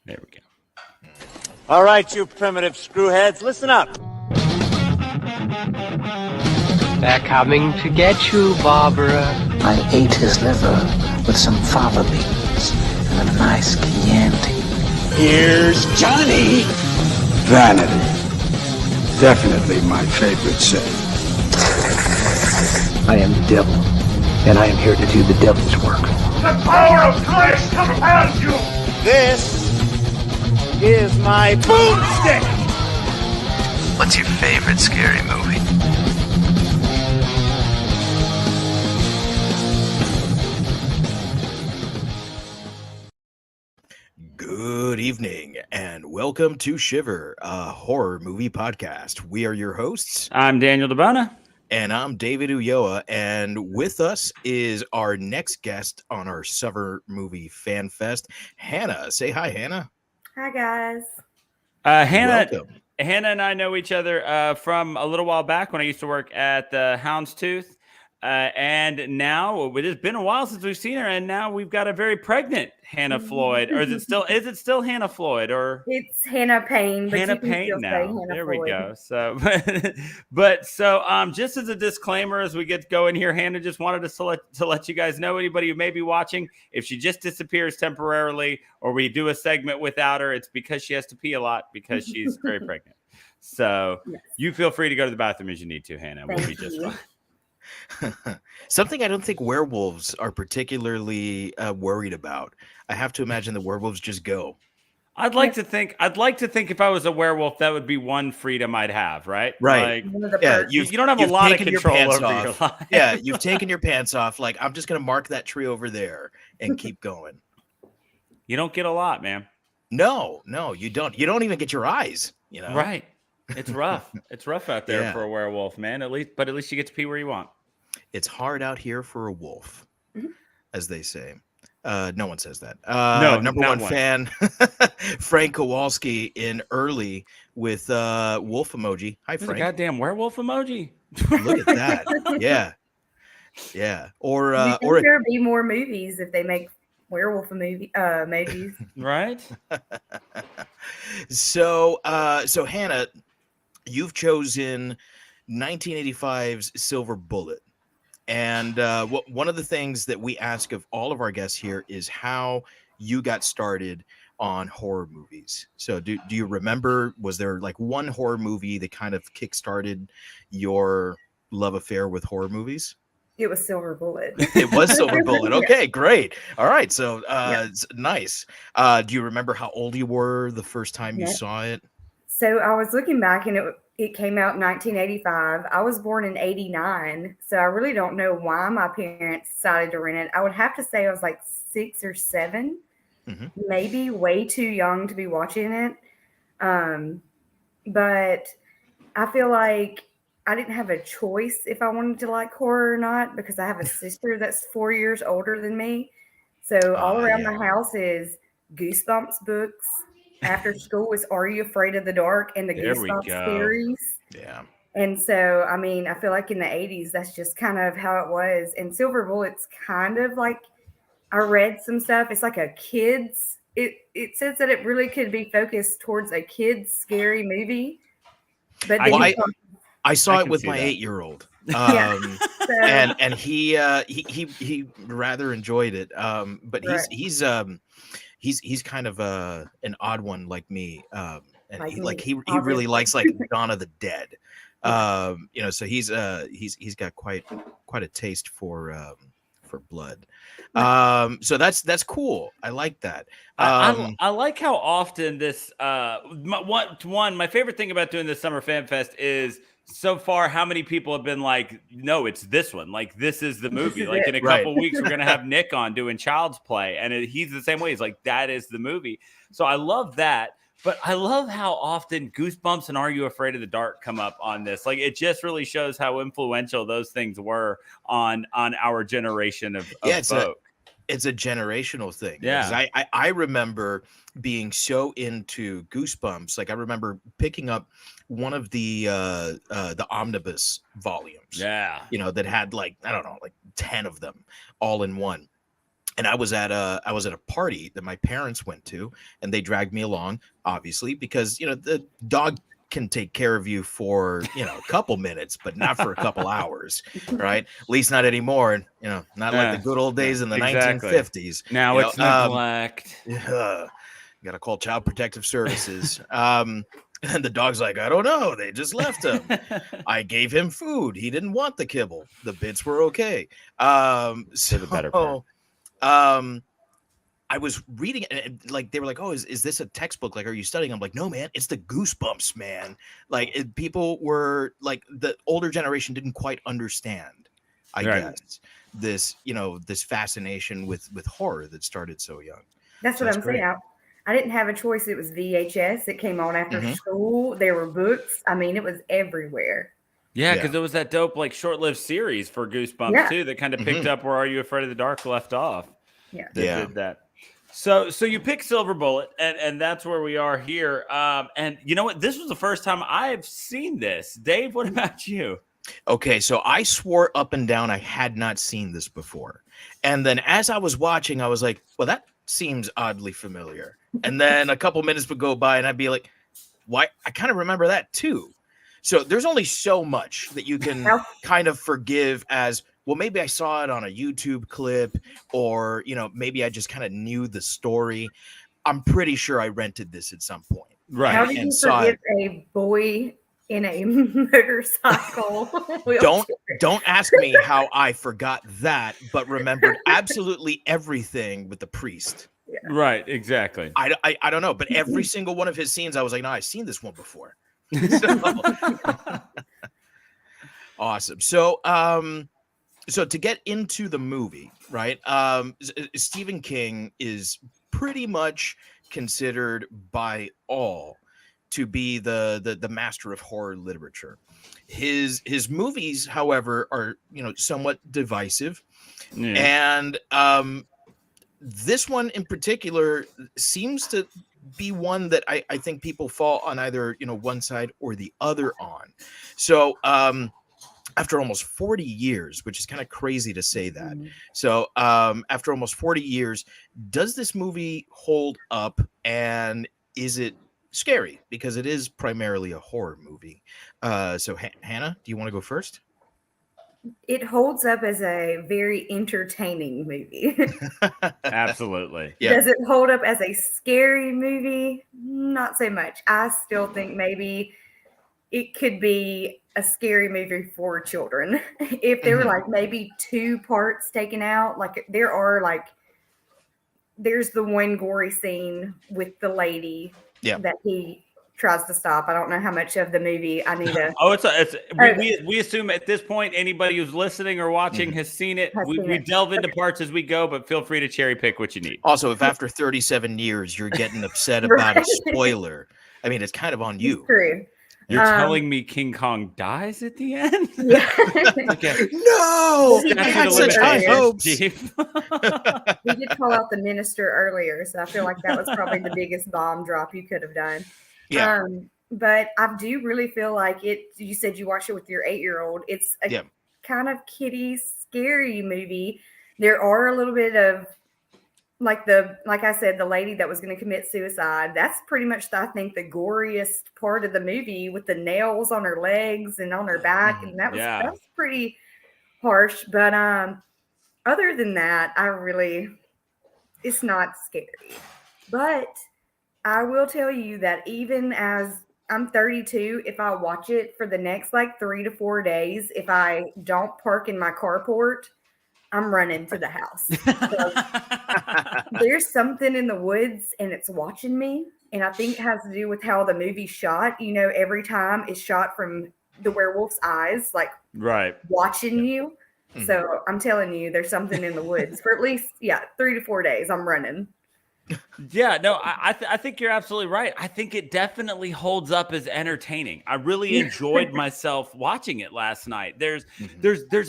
There we go. All right, you primitive screwheads, listen up. They're coming to get you, Barbara. I ate his liver with some fava beans and a nice Chianti. Here's Johnny. Vanity. Definitely my favorite sin. I am the devil, and I am here to do the devil's work. The power of Christ compels you. This is my boomstick. What's your favorite scary movie? Good evening and welcome to Shiver, a horror movie podcast. We are your hosts. I'm Daniel DeBona. And I'm David Ulloa. And with us is our next guest on our Summer Movie Fan Fest, Hannah. Say hi, Hannah. Hi, guys. Hannah and I know each other from a little while back when I used to work at the Houndstooth. And now it has been a while since we've seen her, and now we've got a very pregnant Hannah Floyd. Or is it still Hannah Floyd? Or it's Hannah Payne. But Hannah Payne now. There we go. So, just as a disclaimer, as we get going here, Hannah just wanted to let you guys know, anybody who may be watching, if she just disappears temporarily, or we do a segment without her, it's because she has to pee a lot because she's very pregnant. So yes. You feel free to go to the bathroom as you need to, Hannah. We'll be just fine. Something I don't think werewolves are particularly worried about. I have to imagine the werewolves just go. I'd like to think if I was a werewolf, that would be one freedom I'd have, right? Right. Like, yeah, you don't have a lot of control over your life. Yeah, you've taken your pants off. Like, I'm just going to mark that tree over there and keep going. You don't get a lot, man. No, you don't. You don't even get your eyes, you know? Right. It's rough. It's rough out there for a werewolf, man. At least you get to pee where you want. It's hard out here for a wolf, as they say. No one says that. No, number one fan, Frank Kowalski in early with wolf emoji. Hi, Frank. A goddamn werewolf emoji. Look at that. Yeah. Or there'd be more movies if they make werewolf emojis. Right. So Hannah, you've chosen 1985's Silver Bullet. And one of the things that we ask of all of our guests here is how you got started on horror movies. So do you remember, was there like one horror movie that kind of kickstarted your love affair with horror movies? It was Silver Bullet. It was Silver Bullet. Okay, great. All right. So nice. Do you remember how old you were the first time you saw it? So I was looking back and it came out in 1985. I was born in 89. So I really don't know why my parents decided to rent it. I would have to say I was like 6 or 7, maybe way too young to be watching it. But I feel like I didn't have a choice if I wanted to like horror or not, because I have a sister that's 4 years older than me. So all around the house is Goosebumps books. After school was Are You Afraid of the Dark and the Goosebumps series. Yeah. And so, I mean, I feel like in the 80s, that's just kind of how it was. And Silver Bullet's kind of like, I read some stuff. It's like a kid's, it says that it really could be focused towards a kid's scary movie. But I saw it with my 8-year-old. And he rather enjoyed it. But he's kind of an odd one like me. And he really likes like Dawn of the Dead. So he's got quite a taste for blood. So that's cool. I like that. I like how often this my favorite thing about doing this Summer Fan Fest is so far how many people have been like, no, it's this one. Like, this is the movie. Like, in a couple weeks, we're going to have Nick on doing Child's Play. And he's the same way. He's like, that is the movie. So I love that. But I love how often Goosebumps and Are You Afraid of the Dark come up on this. Like, it just really shows how influential those things were on our generation of folk. It's a generational thing. Yeah. I remember being so into Goosebumps. Like, I remember picking up one of the omnibus volumes. Yeah. That had like, I don't know, like 10 of them all in one. And I was at a party that my parents went to, and they dragged me along, obviously, because the dog can take care of you for a couple minutes, but not for a couple hours, right? At least not anymore. Not like the good old days in the 1950s. Now it's neglect. Got to call Child Protective Services. And the dog's like, I don't know. They just left him. I gave him food. He didn't want the kibble. The bits were okay. So the better part. I was reading and like they were like, oh, is this a textbook? Like, are you studying? I'm like, no, man, it's the Goosebumps, man. Like people were like, the older generation didn't quite understand, I guess, this, this fascination with horror that started so young. That's what I'm saying. I didn't have a choice. It was VHS. It came on after school. There were books. I mean, it was everywhere. Yeah, because there was that dope, like, short-lived series for Goosebumps, too, that kind of picked up where Are You Afraid of the Dark left off. Yeah. Did that. So you pick Silver Bullet, and that's where we are here. And you know what? This was the first time I've seen this. Dave, what about you? Okay, so I swore up and down I had not seen this before. And then as I was watching, I was like, well, that seems oddly familiar. And then a couple minutes would go by, and I'd be like, why? I kind of remember that, too. So there's only so much that you can kind of forgive as, well, maybe I saw it on a YouTube clip, or, maybe I just kind of knew the story. I'm pretty sure I rented this at some point. Right. How did you forget a boy in a motorcycle? Don't ask me how I forgot that, but remembered absolutely everything with the priest. Yeah. Right, exactly. I don't know, but every single one of his scenes, I was like, no, I've seen this one before. Awesome. So to get into the movie, right? Stephen King is pretty much considered by all to be the master of horror literature. His movies, however, are somewhat divisive, and this one in particular seems to be one that I think people fall on either one side or the other on. So after almost 40 years, which is kind of crazy to say that. So after almost 40 years, does this movie hold up, and is it scary? Because it is primarily a horror movie. So Hannah, do you want to go first? It holds up as a very entertaining movie. Absolutely. Yeah. Does it hold up as a scary movie? Not so much. I still think maybe it could be a scary movie for children. If there were like maybe 2 parts taken out, like there's the one gory scene with the lady that he tries to stop. I don't know how much of the movie I need to. We assume at this point anybody who's listening or watching has seen it. We delve into parts as we go, but feel free to cherry pick what you need. Also, if after 37 years you're getting upset about a spoiler, I mean, it's kind of on you. It's true. You're telling me King Kong dies at the end? Yeah. No, I had such high hopes. We did call out the minister earlier, so I feel like that was probably the biggest bomb drop you could have done. Yeah. But I do really feel like it. You said you watched it with your 8-year-old. It's a kind of kiddie, scary movie. There are a little bit of like I said, the lady that was going to commit suicide. That's pretty much, I think, the goriest part of the movie, with the nails on her legs and on her back, and that was pretty harsh. But other than that, it's not scary. But I will tell you that even as I'm 32, if I watch it for the next 3 to 4 days, if I don't park in my carport, I'm running to the house. So, there's something in the woods and it's watching me. And I think it has to do with how the movie's shot. Every time it's shot from the werewolf's eyes, watching you. So I'm telling you, there's something in the woods for at least, 3 to 4 days. I'm running. Yeah, no, I think you're absolutely right. I think it definitely holds up as entertaining. I really enjoyed myself watching it last night. There's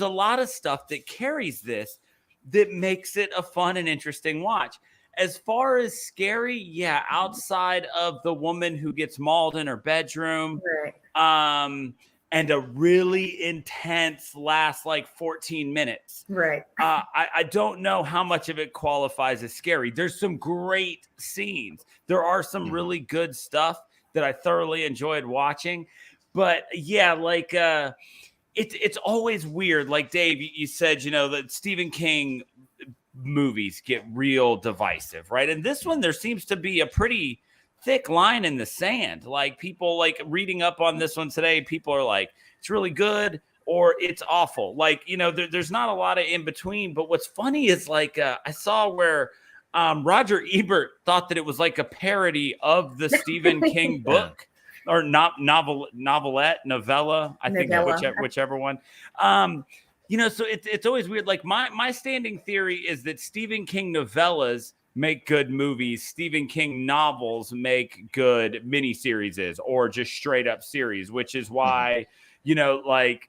a lot of stuff that carries this that makes it a fun and interesting watch. As far as scary, outside of the woman who gets mauled in her bedroom, and a really intense last like 14 minutes. Right. I don't know how much of it qualifies as scary. There's some great scenes. There are some really good stuff that I thoroughly enjoyed watching. But yeah, like it's always weird. Like Dave, you said, you know, that Stephen King movies get real divisive, right? And this one, there seems to be a pretty thick line in the sand. Like people like reading up on this one today, people are like, it's really good or it's awful. Like, you know, there's not a lot of in between. But what's funny is like I saw where Roger Ebert thought that it was like a parody of the Stephen King book or novella, I think whichever one. You know, so it's always weird. Like my standing theory is that Stephen King novellas make good movies. Stephen King novels make good miniseries or just straight up series, which is why, you know, like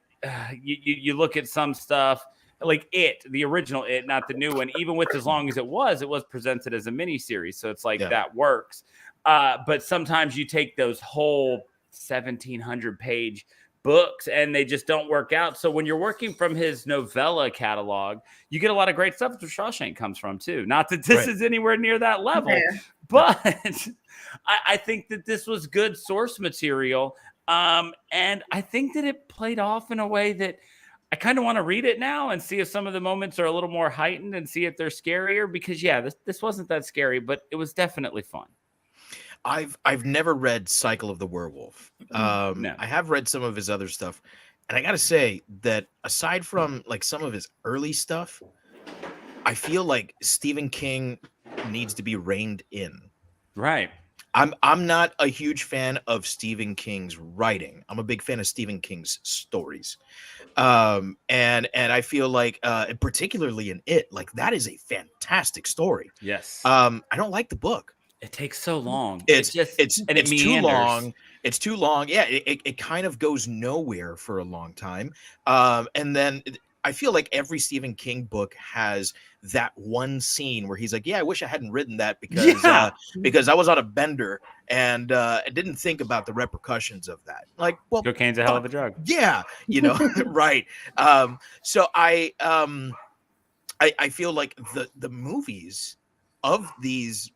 you look at some stuff like the original not the new one, even with as long as it was presented as a miniseries. So it's like that works. But sometimes you take those whole 1,700 page books and they just don't work out. So when you're working from his novella catalog, you get a lot of great stuff. The Shawshank comes from too. Not that this is anywhere near that level, but I think that this was good source material. And I think that it played off in a way that I kind of want to read it now and see if some of the moments are a little more heightened and see if they're scarier, because this wasn't that scary, but it was definitely fun. I've never read Cycle of the Werewolf. No. I have read some of his other stuff, and I gotta say that aside from like some of his early stuff, I feel like Stephen King needs to be reined in. Right. I'm not a huge fan of Stephen King's writing. I'm a big fan of Stephen King's stories. And I feel like particularly in It, like that is a fantastic story. Yes. I don't like the book. It takes so long. It's meanders. too long. It's too long. Yeah, it kind of goes nowhere for a long time. And then I feel like every Stephen King book has that one scene where he's like, "Yeah, I wish I hadn't written that because I was on a bender and I didn't think about the repercussions of that." Like, well, cocaine's a hell of a drug. Yeah, you know, right. So I feel like the movies of these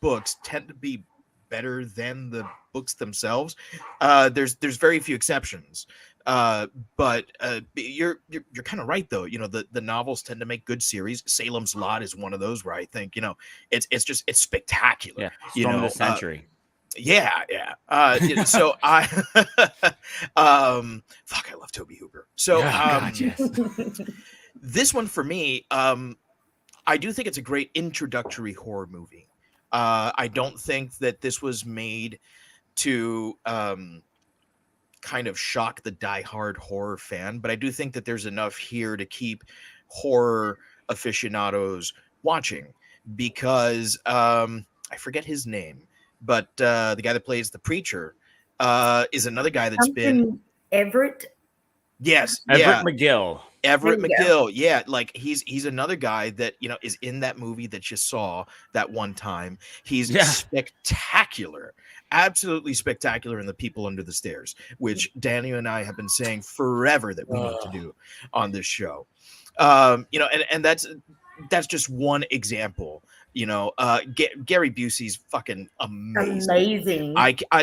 books tend to be better than the books themselves. There's very few exceptions, but you're kind of right though. You know, the novels tend to make good series. Salem's Lot is one of those where I think, you know, it's spectacular. Yeah, Storm of the Century. So I I love Tobe Hooper. So yes. This one for me, I do think it's a great introductory horror movie. I don't think that this was made to kind of shock the diehard horror fan, but I do think that there's enough here to keep horror aficionados watching, because I forget his name, but the guy that plays the preacher is another guy that's been Everett. Yes, Everett McGill. Everett McGill, yeah, like he's another guy that, you know, is in that movie that you saw that one time. He's spectacular, absolutely spectacular in The People Under the Stairs, which Danny and I have been saying forever that we need to do on this show. You know, and that's just one example. You know, Gary Busey's fucking amazing.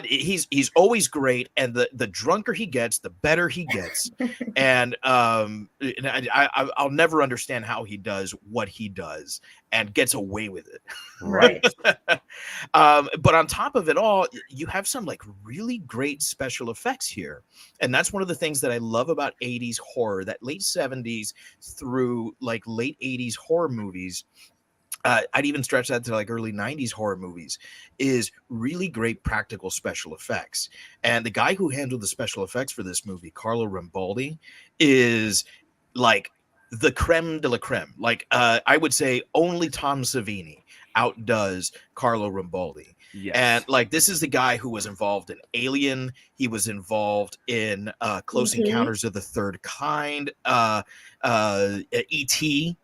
He's always great, and the drunker he gets, the better he gets. And I'll never understand how he does what he does and gets away with it. Right. But on top of it all, you have some like really great special effects here, and that's one of the things that I love about 80s horror. That late 70s through like late 80s horror movies. I'd even stretch that to like early 90s horror movies, is really great practical special effects. And the guy who handled the special effects for this movie, Carlo Rambaldi, is like the creme de la creme. Like I would say only Tom Savini outdoes Carlo Rambaldi. Yes. And like this is the guy who was involved in Alien. He was involved in Close Encounters of the Third Kind, E.T.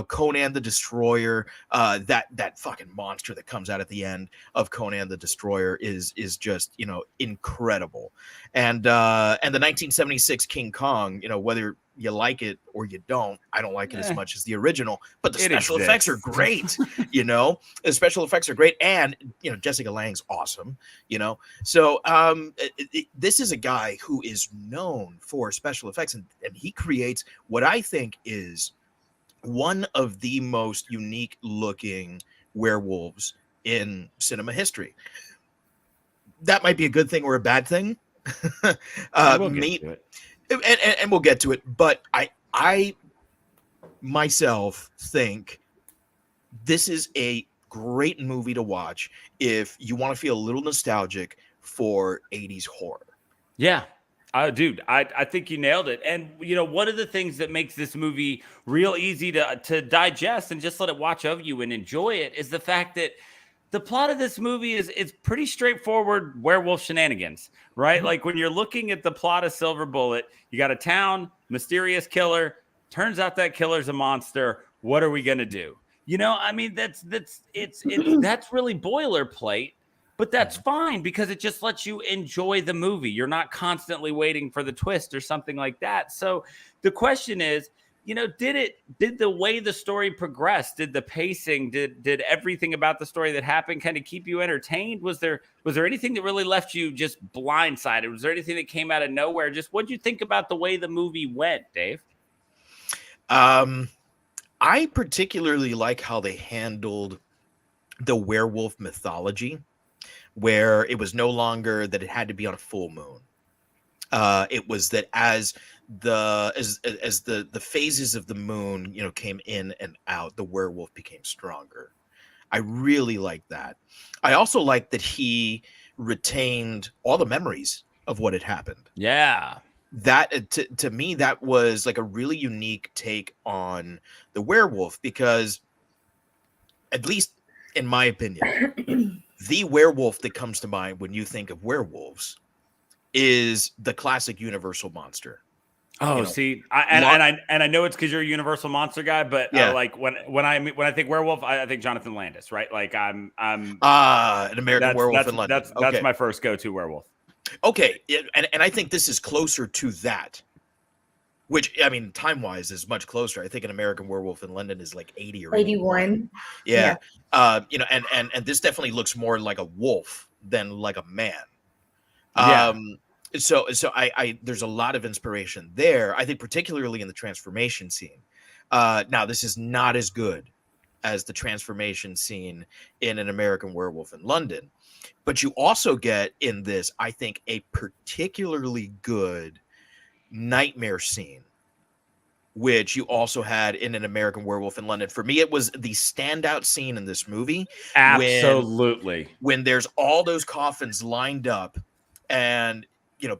Conan the Destroyer, that fucking monster that comes out at the end of Conan the Destroyer is just, incredible. And the 1976 King Kong, whether you like it or you don't, I don't like it as much as the original, but the special effects are great. The special effects are great, and Jessica Lange's awesome. So this is a guy who is known for special effects, and he creates what I think is one of the most unique looking werewolves in cinema history. That might be a good thing or a bad thing. We'll get to it. And we'll get to it. But I myself think this is a great movie to watch if you want to feel a little nostalgic for 80s horror. Yeah. Dude, I think you nailed it. And, one of the things that makes this movie real easy to digest and just let it watch over you and enjoy it is the fact that the plot of this movie is pretty straightforward werewolf shenanigans, right? Mm-hmm. Like when you're looking at the plot of Silver Bullet, you got a town, mysterious killer. Turns out that killer's a monster. What are we going to do? That's really boilerplate. But that's fine because it just lets you enjoy the movie. You're not constantly waiting for the twist or something like that. So the question is, did the way the story progressed, did the pacing, did everything about the story that happened kind of keep you entertained? Was there anything that really left you just blindsided? Was there anything that came out of nowhere? Just what'd you think about the way the movie went, Dave? I particularly like how they handled the werewolf mythology, where it was no longer that it had to be on a full moon. It was that as the phases of the moon, came in and out, the werewolf became stronger. I really like that. I also like that he retained all the memories of what had happened. Yeah. That to me, that was like a really unique take on the werewolf, because at least in my opinion, the werewolf that comes to mind when you think of werewolves is the classic Universal monster. Oh, see, I know it's because you're a Universal monster guy, but yeah. Like when I think werewolf, I think Jonathan Landis, right? Like I'm an American Werewolf in London. That's my first go-to werewolf. Okay, and I think this is closer to that. Which, I mean, time-wise is much closer. I think an American Werewolf in London is like 80 or 81. Yeah. And this definitely looks more like a wolf than like a man. So I there's a lot of inspiration there. I think particularly in the transformation scene. Now, this is not as good as the transformation scene in an American Werewolf in London. But you also get in this, I think, a particularly good nightmare scene, which you also had in an American Werewolf in London. For me, it was the standout scene in this movie. Absolutely. When there's all those coffins lined up, and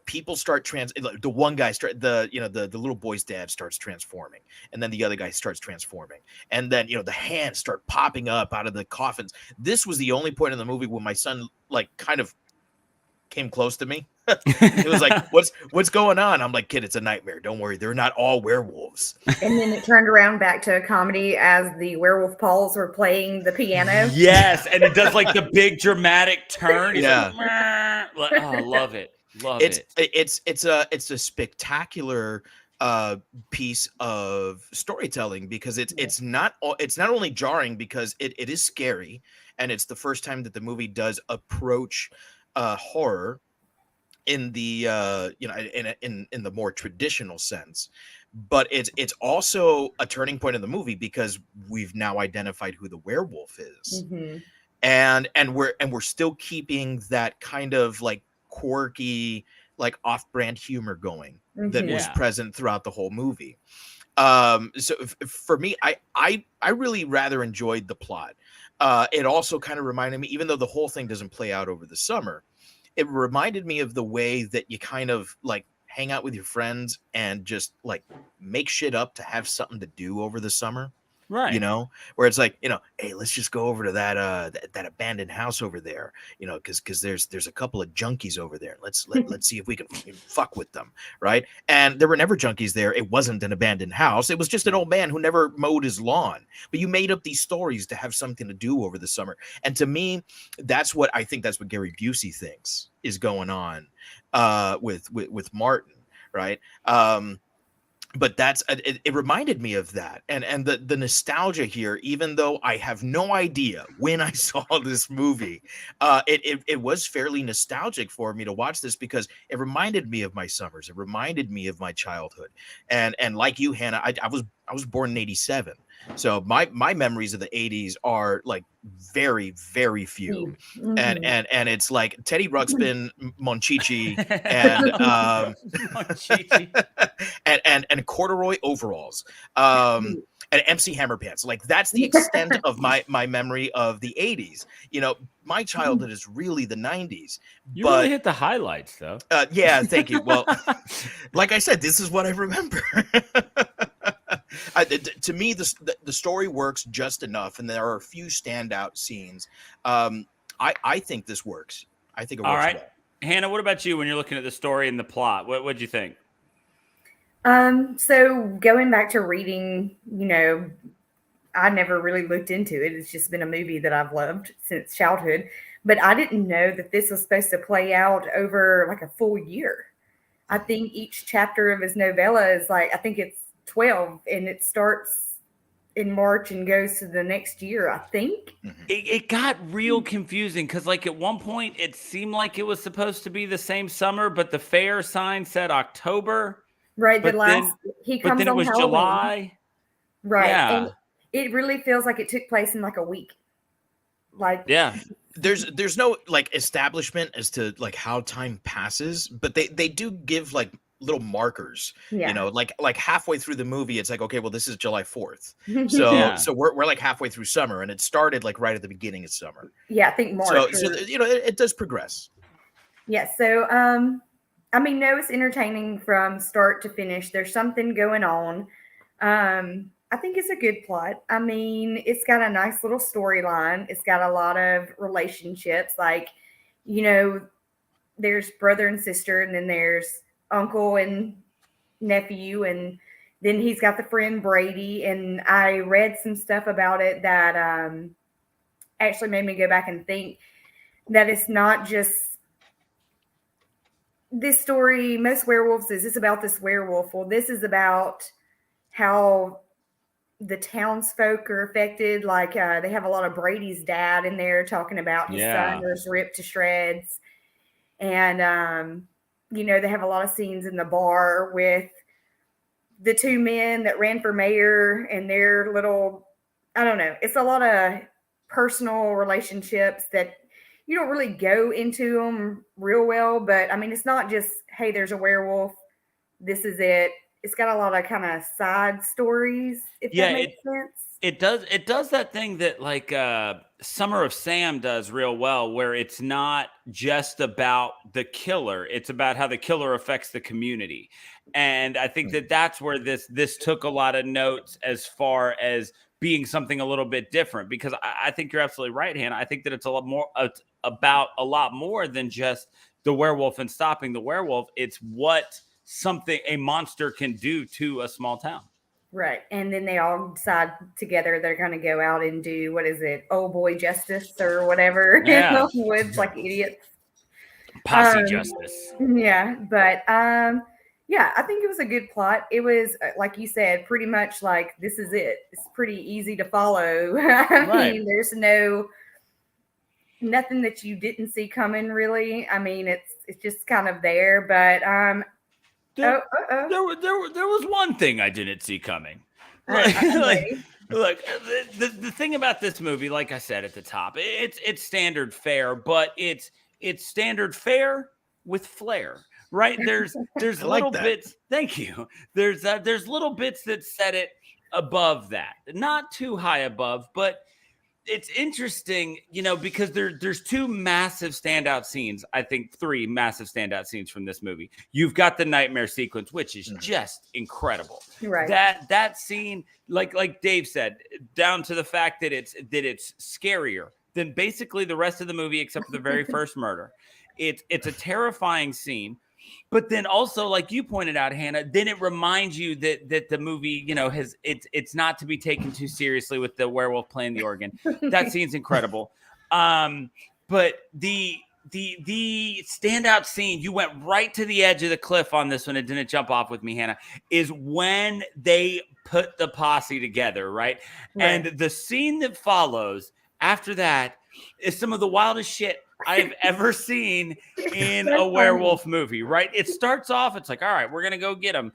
people start the one guy the little boy's dad starts transforming, and then the other guy starts transforming, and then the hands start popping up out of the coffins. This was the only point in the movie when my son kind of came close to me. It was like, what's going on? I'm like, kid, it's a nightmare. Don't worry, they're not all werewolves. And then it turned around back to a comedy as the werewolf Pauls were playing the piano. Yes, and it does like the big dramatic turn. Yeah, like, oh, love it. It's a spectacular piece of storytelling, because it's not only jarring because it is scary, and it's the first time that the movie does approach horror in the in the more traditional sense, but it's also a turning point in the movie because we've now identified who the werewolf is. Mm-hmm. and we're still keeping that kind of like quirky, like off-brand humor going that was present throughout the whole movie. So for me, I really rather enjoyed the plot. It also kind of reminded me, even though the whole thing doesn't play out over the summer, it reminded me of the way that you kind of like hang out with your friends and just like make shit up to have something to do over the summer. Right. You know, where it's like, hey, let's just go over to that abandoned house over there, because there's a couple of junkies over there. Let's see if we can fuck with them, right? And there were never junkies there. It wasn't an abandoned house. It was just an old man who never mowed his lawn. But you made up these stories to have something to do over the summer. And to me, that's what Gary Busey thinks is going on with Martin, right? But it reminded me of that, and the nostalgia here, even though I have no idea when I saw this movie, it was fairly nostalgic for me to watch this, because it reminded me of my summers. It reminded me of my childhood, and like you, Hannah, I was born in '87. So my memories of the 80s are like very, very few. And it's like Teddy Ruxpin, Monchichi, and and corduroy overalls, and MC Hammer pants. Like, that's the extent of my memory of the 80s. My childhood is really the 90s. You really hit the highlights, though. Yeah, thank you. Well, like I said, this is what I remember. To me, the story works just enough, and there are a few standout scenes. I think this works. I think it works. All right, well. Hannah, what about you when you're looking at the story and the plot? What'd you think? So going back to reading, I never really looked into it. It's just been a movie that I've loved since childhood, but I didn't know that this was supposed to play out over like a full year. I think each chapter of his novella is I think it's 12, and it starts in March and goes to the next year, I think. It got real confusing, because at one point it seemed like it was supposed to be the same summer, but the fair sign said October. Right. But then it was Halloween. July. Right. Yeah. And it really feels like it took place in like a week. Yeah. There's no establishment as to how time passes, but they do give little markers. Like halfway through the movie, it's like, okay, well, this is July 4th. So so we're halfway through summer, and it started right at the beginning of summer. Yeah, I think March. So it does progress. Yeah. So no, it's entertaining from start to finish. There's something going on. I think it's a good plot. It's got a nice little storyline. It's got a lot of relationships. There's brother and sister, and then there's uncle and nephew, and then he's got the friend Brady. And I read some stuff about it that actually made me go back and think that it's not just this story. Most werewolves is about this werewolf. Well, this is about how the townsfolk are affected. They have a lot of Brady's dad in there talking about his son was ripped to shreds. And, they have a lot of scenes in the bar with the two men that ran for mayor and their little, I don't know. It's a lot of personal relationships that you don't really go into them real well. But it's not just, hey, there's a werewolf, this is it. It's got a lot of kind of side stories, if that makes sense. It does that thing that Summer of Sam does real well, where it's not just about the killer, it's about how the killer affects the community. And I think that's where this took a lot of notes as far as being something a little bit different, because I think you're absolutely right, Hannah. I think that it's a lot more about a lot more than just the werewolf and stopping the werewolf. It's what a monster can do to a small town. Right. And then they all decide together they're going to go out and do, what is it, old boy justice or whatever, in the woods like idiots. Posse justice. Yeah. But I think it was a good plot. It was, like you said, pretty much this is it. It's pretty easy to follow. I mean, there's nothing that you didn't see coming, really. It's just kind of there. But there was one thing I didn't see coming. Look, the thing about this movie, like I said at the top, it's standard fare, but it's standard fare with flair, right? There's little bits. Thank you. There's little bits that set it above that, not too high above, but it's interesting, because there's two massive standout scenes. I think three massive standout scenes from this movie. You've got the nightmare sequence, which is just incredible. Right. That scene, like Dave said, down to the fact that it's scarier than basically the rest of the movie, except for the very first murder. It's a terrifying scene. But then also, like you pointed out, Hannah, then it reminds you that the movie, it's not to be taken too seriously with the werewolf playing the organ. That scene's incredible. But the standout scene, you went right to the edge of the cliff on this one. It didn't jump off with me, Hannah, is when they put the posse together, right? And the scene that follows after that is some of the wildest shit I've ever seen in a werewolf movie, right? It starts off, it's like, all right, we're going to go get them.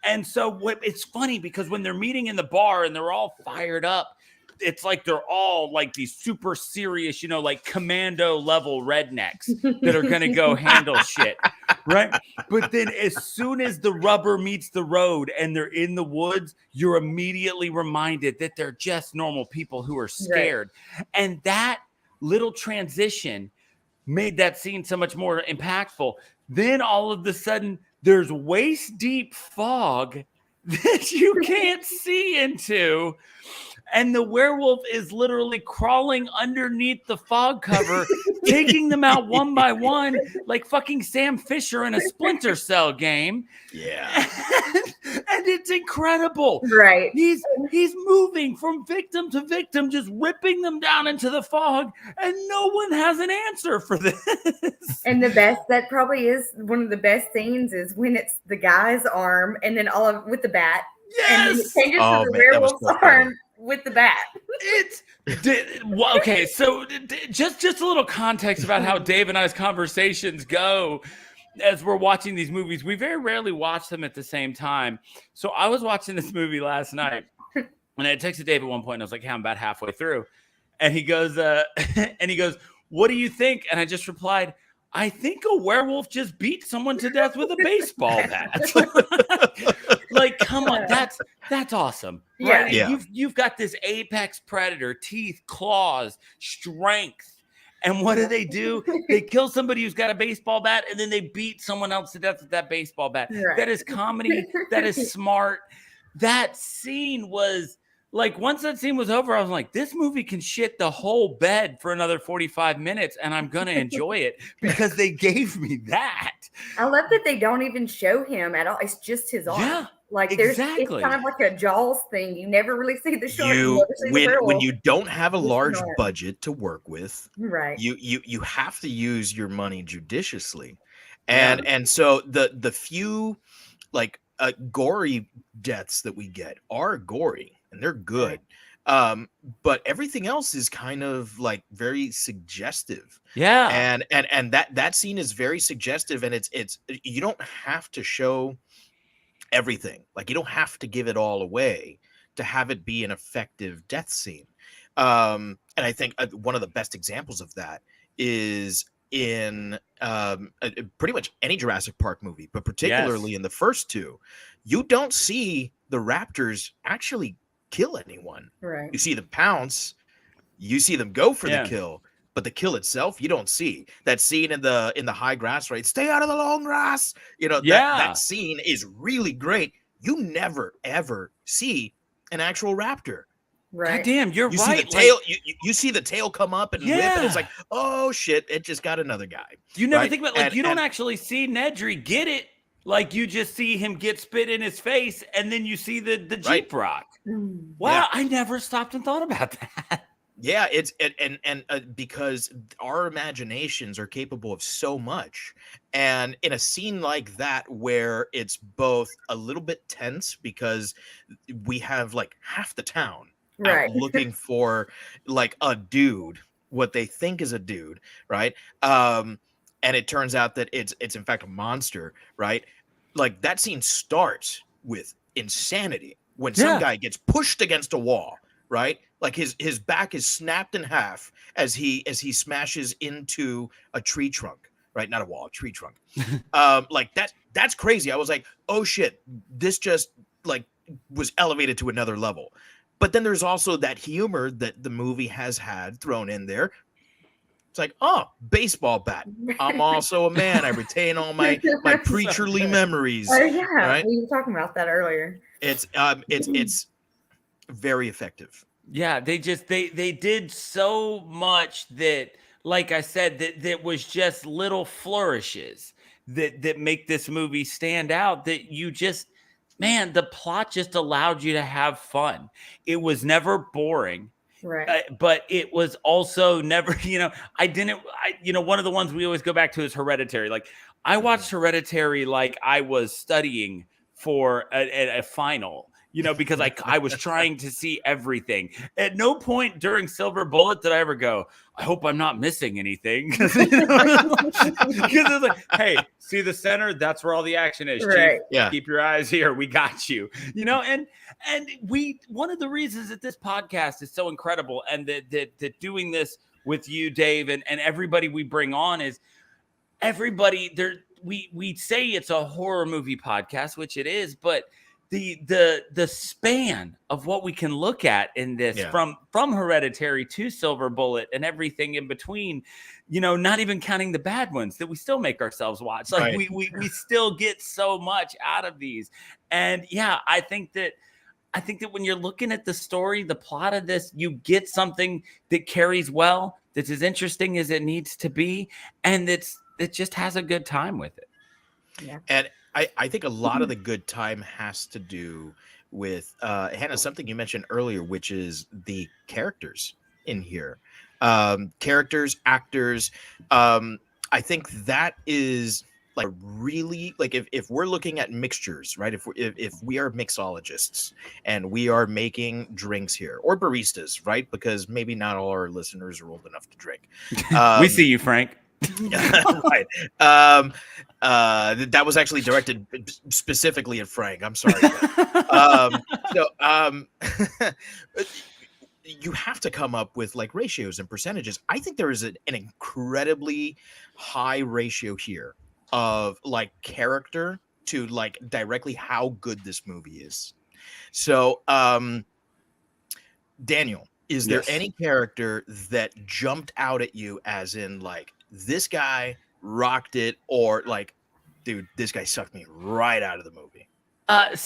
And so it's funny because when they're meeting in the bar and they're all fired up, it's like they're all like these super serious, like commando level rednecks that are going to go handle shit, right? But then as soon as the rubber meets the road and they're in the woods, you're immediately reminded that they're just normal people who are scared. Right. And that little transition made that scene so much more impactful. Then all of a sudden there's waist deep fog that you can't see into. And the werewolf is literally crawling underneath the fog cover, taking them out one by one, like fucking Sam Fisher in a Splinter Cell game. Yeah. And it's incredible. Right. He's moving from victim to victim, just ripping them down into the fog, and no one has an answer for this. And that probably is one of the best scenes is when it's the guy's arm and then with the bat. Yes. And then it changes to the werewolf's arm with the bat. Okay, so just a little context about how Dave and I's conversations go as we're watching these movies. We very rarely watch them at the same time. So I was watching this movie last night, and I texted Dave at one point, and I was like, hey, I'm about halfway through. And he goes, what do you think? And I just replied, I think a werewolf just beat someone to death with a baseball bat. Like, come on, that's awesome. Right? Yeah. You've got this apex predator, teeth, claws, strength. And what do? They kill somebody who's got a baseball bat, and then they beat someone else to death with that baseball bat. Right. That is comedy. That is smart. That scene was like, once that scene was over, I was like, this movie can shit the whole bed for another 45 minutes, and I'm going to enjoy it because they gave me that. I love that they don't even show him at all. It's just his arm. Yeah, like exactly. It's kind of like a Jaws thing. You never really see the shark. When you don't have a large budget to work with, right? You have to use your money judiciously, and so the few like gory deaths that we get are gory. And they're good. But everything else is kind of like very suggestive. Yeah. And that scene is very suggestive, and it's you don't have to show everything. Like, you don't have to give it all away to have it be an effective death scene. And I think one of the best examples of that is in pretty much any Jurassic Park movie, but particularly in the first two. You don't see the raptors actually kill anyone. Right. You see them pounce, you see them go for the kill, but the kill itself you don't see. That scene in the high grass, right? Stay out of the long grass. That scene is really great. You never ever see an actual raptor. Right. God damn, you're you right. See the tail, you see the tail come up and whip, and it's like, oh shit, it just got another guy. You never think about you don't actually see Nedry get it. Like, you just see him get spit in his face, and then you see the Jeep rock. Wow, I never stopped and thought about that. Yeah, it's because our imaginations are capable of so much, and in a scene like that where it's both a little bit tense because we have like half the town out looking for like a dude, what they think is a dude, right? And it turns out that it's in fact a monster, right? Like, that scene starts with insanity when some guy gets pushed against a wall, right? Like his back is snapped in half as he smashes into a tree trunk, right? Not a wall, a tree trunk. Like that's crazy. I was like, oh shit, this just like was elevated to another level. But then there's also that humor that the movie has had thrown in there. It's like, oh, baseball bat. I'm also a man. I retain all my preacherly memories. Oh yeah, right? we were talking about that earlier. It's very effective. Yeah, they did so much that, like I said, that was just little flourishes that make this movie stand out, that you just, man, the plot just allowed you to have fun. It was never boring. Right. But it was also never, one of the ones we always go back to is Hereditary. Like, I watched Hereditary like I was studying for a final, because I was trying to see everything. At no point during Silver Bullet did I ever go, I hope I'm not missing anything. Because it's like, hey, see the center? That's where all the action is. Right. Chief. Yeah. Keep your eyes here. We got you. And one of the reasons that this podcast is so incredible, and that doing this with you, Dave, and everybody we bring on, is everybody there. We say it's a horror movie podcast, which it is, but the span of what we can look at in this, from Hereditary to Silver Bullet and everything in between, not even counting the bad ones that we still make ourselves watch. Like, right. we still get so much out of these. And yeah, I think that when you're looking at the story, the plot of this, you get something that carries well, that's as interesting as it needs to be, and it just has a good time with it. Yeah. And I think a lot of the good time has to do with Hannah, something you mentioned earlier, which is the characters in here. Characters, actors. I think that is like really, like, if we're looking at mixtures, right? If we are mixologists and we are making drinks here, or baristas, right? Because maybe not all our listeners are old enough to drink. We see you, Frank. Right. That was actually directed specifically at Frank. I'm sorry. You have to come up with like ratios and percentages. I think there is an incredibly high ratio here of like character to like directly how good this movie is. So, Daniel, is there any character that jumped out at you as in like, this guy rocked it, or like, dude, this guy sucked me right out of the movie? I'll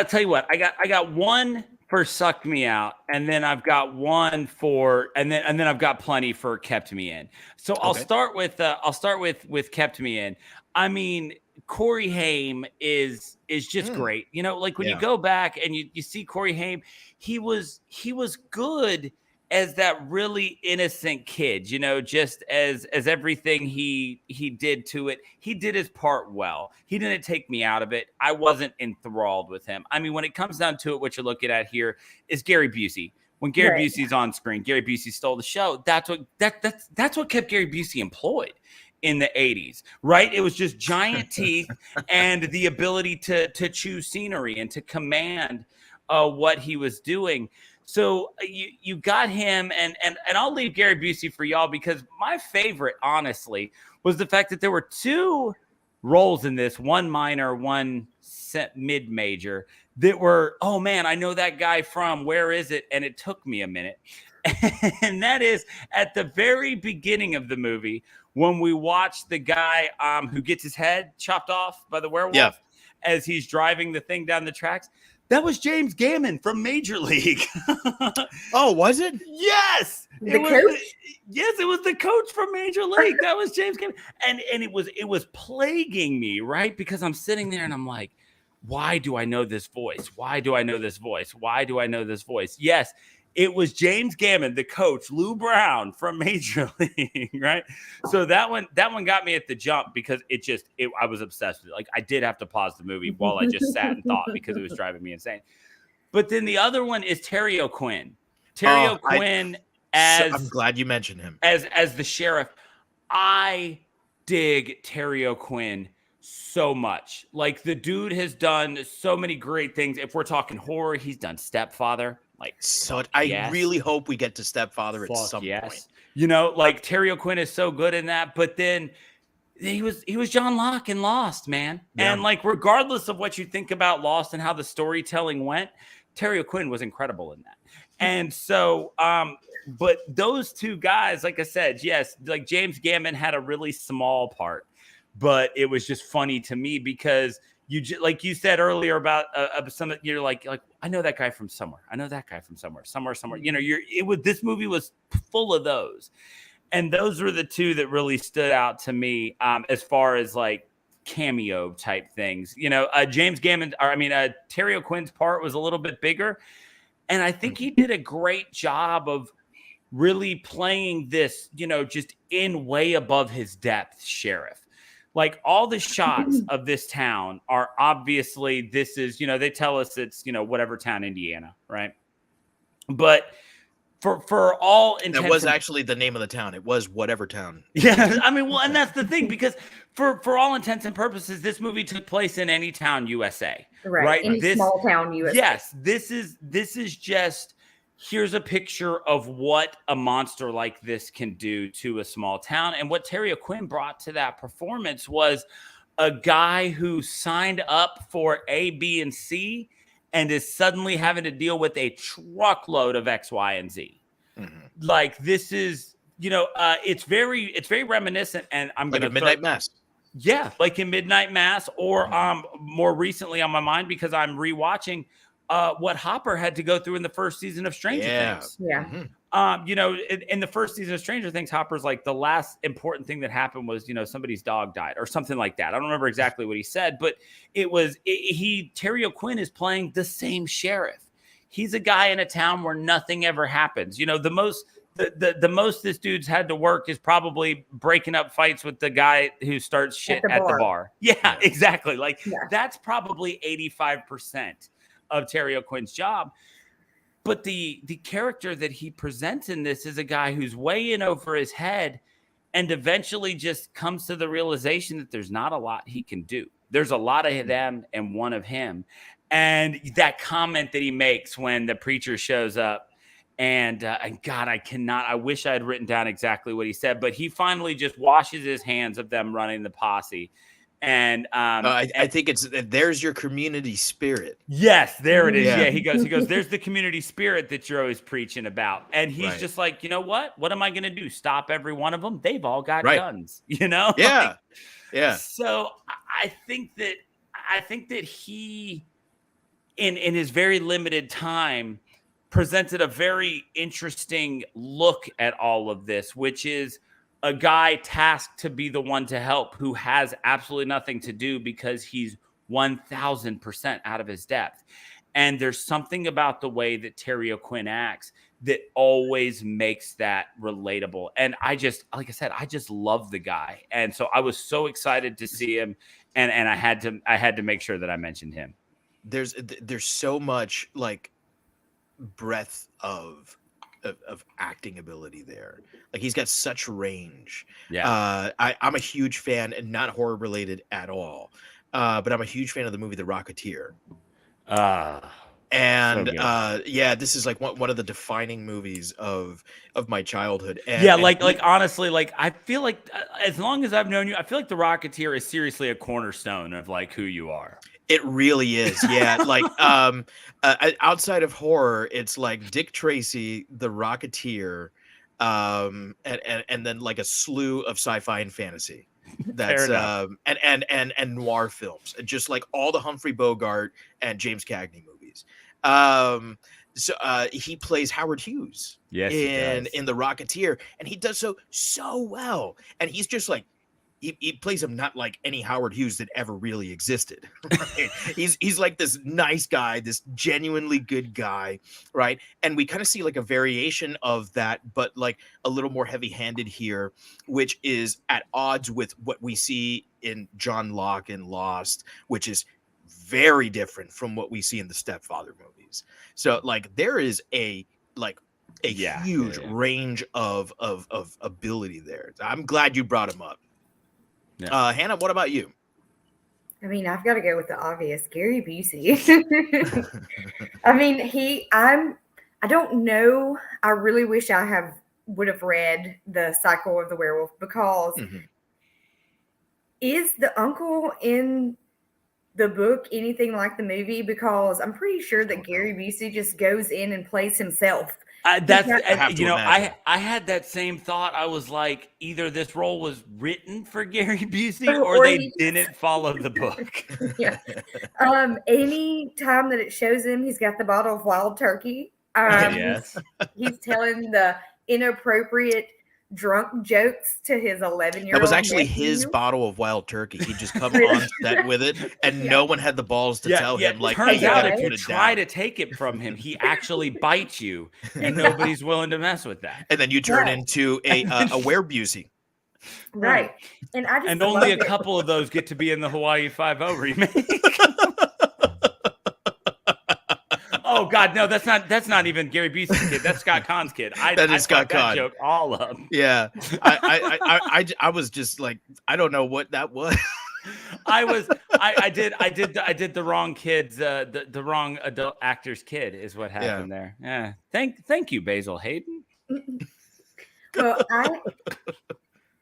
tell you what, I got one for sucked me out, and then I've got one for, and then I've got plenty for kept me in. So I'll start with kept me in. I mean, Corey Haim is just great. Like when you go back and you see Corey Haim, he was good as that really innocent kid, just as everything he did to it. He did his part well. He didn't take me out of it. I wasn't enthralled with him. I mean, when it comes down to it, what you're looking at here is Gary Busey. When Gary Busey's on screen, Gary Busey stole the show. That's what kept Gary Busey employed in the 80s, right? It was just giant teeth and the ability to choose scenery and to command what he was doing. So you got him, and I'll leave Gary Busey for y'all, because my favorite, honestly, was the fact that there were two roles in this, one minor, one mid-major, that were, oh man, I know that guy from, where is it? And it took me a minute. And that is at the very beginning of the movie, when we watch the guy who gets his head chopped off by the werewolf as he's driving the thing down the tracks. That was James Gammon from Major League. Oh, was it? Yes. It was the coach from Major League. That was James Gammon. And it was plaguing me, right? Because I'm sitting there and I'm like, why do I know this voice? Why do I know this voice? Why do I know this voice? Yes, it was James Gammon, the coach, Lou Brown from Major League, right? So that one got me at the jump, because I was obsessed with it. Like, I did have to pause the movie while I just sat and thought, because it was driving me insane. But then the other one is Terry O'Quinn. I'm glad you mentioned him as the sheriff. I dig Terry O'Quinn so much. Like, the dude has done so many great things. If we're talking horror, he's done Stepfather. I really hope we get to Stepfather at some point. Like, Terry O'Quinn is so good in that. But then he was John Locke in Lost, man. Yeah. And like, regardless of what you think about Lost and how the storytelling went, Terry O'Quinn was incredible in that. And so, but those two guys, like I said, yes, like James Gammon had a really small part, but it was just funny to me because like you said earlier about some, you're like, I know that guy from somewhere. I know that guy from somewhere. You know, this movie was full of those. And those were the two that really stood out to me as far as like cameo type things. You know, Terry O'Quinn's part was a little bit bigger. And I think he did a great job of really playing this, you know, just in way above his depth sheriff. Like all the shots of this town are obviously, this is, you know, they tell us it's, you know, whatever town, Indiana, right? But for all intents, that was actually the name of the town. It was whatever town. Yeah, I mean, well, and that's the thing, because for all intents and purposes, this movie took place in any town, USA. Right? Any small town, USA. Yes, this is just, here's a picture of what a monster like this can do to a small town. And what Terry O'Quinn brought to that performance was a guy who signed up for A, B, and C, and is suddenly having to deal with a truckload of X, Y, and Z. Mm-hmm. Like this is, you know, it's very reminiscent. And I'm like going to Midnight Mass. Yeah, like in Midnight Mass, or more recently on my mind because I'm rewatching what Hopper had to go through in the first season of Stranger Things. Yeah. Mm-hmm. You know, in the first season of Stranger Things, Hopper's like, the last important thing that happened was, you know, somebody's dog died or something like that. I don't remember exactly what he said, but Terry O'Quinn is playing the same sheriff. He's a guy in a town where nothing ever happens. You know, the most this dude's had to work is probably breaking up fights with the guy who starts shit at the bar. Yeah, exactly. Like that's probably 85% of Terry O'Quinn's job. But the character that he presents in this is a guy who's way in over his head and eventually just comes to the realization that there's not a lot he can do. There's a lot of them and one of him. And that comment that he makes when the preacher shows up, and God, I wish I had written down exactly what he said, but he finally just washes his hands of them running the posse. And I think there's your community spirit. Yes, there it is. Yeah, he goes, there's the community spirit that you're always preaching about. And he's just like, you know what am I going to do? Stop every one of them? They've all got guns, you know? Yeah. Yeah. So I think that he, in his very limited time, presented a very interesting look at all of this, which is a guy tasked to be the one to help who has absolutely nothing to do because he's 1000% out of his depth. And there's something about the way that Terry O'Quinn acts that always makes that relatable. And I just love the guy. And so I was so excited to see him. And I had to make sure that I mentioned him. There's so much like breadth of acting ability there. Like he's got such range. Yeah. I'm a huge fan, and not horror related at all. But I'm a huge fan of the movie The Rocketeer. This is like one of the defining movies of my childhood. And honestly, like I feel like as long as I've known you, I feel like The Rocketeer is seriously a cornerstone of like who you are. It really is. Yeah. Like outside of horror, it's like Dick Tracy, The Rocketeer, and then like a slew of sci-fi and fantasy. That's and noir films, just like all the Humphrey Bogart and James Cagney movies. So he plays Howard Hughes in The Rocketeer, and he does so well. And he's just like, he plays him not like any Howard Hughes that ever really existed. Right? he's like this nice guy, this genuinely good guy, right? And we kind of see like a variation of that, but like a little more heavy-handed here, which is at odds with what we see in John Locke in Lost, which is very different from what we see in the Stepfather movies. So like there is a huge range of ability there. I'm glad you brought him up. Yeah. Hannah, what about you? I mean, I've got to go with the obvious, Gary Busey. I mean, I don't know. I really wish I would have read The Cycle of the Werewolf, because is the uncle in the book anything like the movie because I'm pretty sure that Gary Busey just goes in and plays himself. I had that same thought. I was like, either this role was written for Gary Busey or they didn't follow the book. Yeah. Any time that it shows him, he's got the bottle of wild turkey. Yes. He's telling the inappropriate drunk jokes to his 11-year-old. That was actually nephew. his bottle of wild turkey. He just come on set with it, and no one had the balls to tell him. Like, turns hey, out you if you put it try down. to take it from him, he actually bites you, and nobody's willing to mess with that. And then you turn into a Busey. Right. And I just only a couple of those get to be in the Hawaii 5-0 remake. Oh God, no, that's not even Gary Busey's kid. That's Scott Caan's kid. That is Scott Caan. Joke all up. Yeah, I was just like, I don't know what that was. I did the wrong kid's the wrong adult actor's kid is what happened there. Yeah. Thank you, Basil Hayden. Well,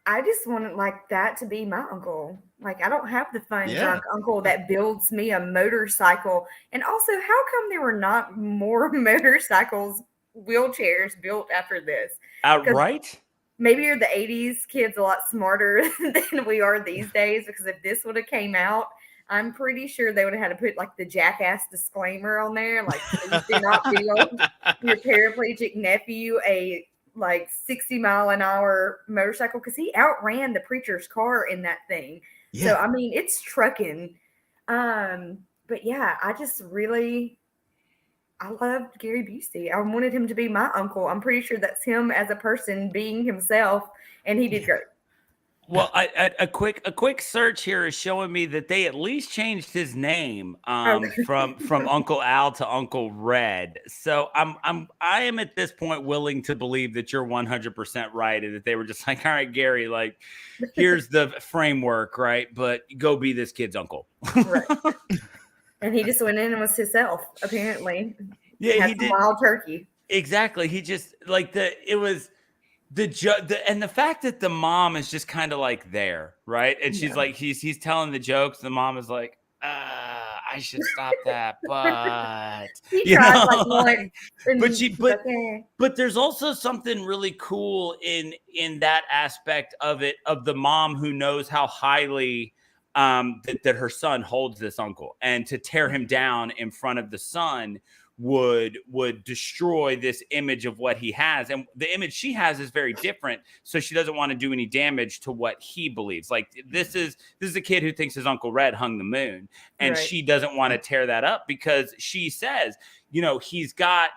I just wanted like that to be my uncle. Like I don't have the fun drunk uncle that builds me a motorcycle. And also, how come there were not more motorcycles, wheelchairs built after this? Right? Maybe you're the 80s kids a lot smarter than we are these days, because if this would have came out, I'm pretty sure they would have had to put like the jackass disclaimer on there. Like, please do not build your paraplegic nephew a like 60-mile-an-hour motorcycle, because he outran the preacher's car in that thing. Yeah. So I mean, it's trucking. But yeah, I loved Gary Busey. I wanted him to be my uncle. I'm pretty sure that's him as a person being himself, and he did great. Well, a quick search here is showing me that they at least changed his name from Uncle Al to Uncle Red. So I am at this point willing to believe that you're 100% right, and that they were just like, all right, Gary, like here's the framework, right? But go be this kid's uncle. Right. And he just went in and was himself, apparently. Yeah, he did. Wild turkey. Exactly. He just like and the fact that the mom is just kind of like there, right? And she's like, he's telling the jokes. The mom is like, I should stop that, but but there's also something really cool in that aspect of it, of the mom who knows how highly that her son holds this uncle, and to tear him down in front of the son would destroy this image of what he has, and the image she has is very different, so she doesn't want to do any damage to what he believes. Like this is a kid who thinks his Uncle Red hung the moon, and she doesn't want to tear that up, because she says, he's got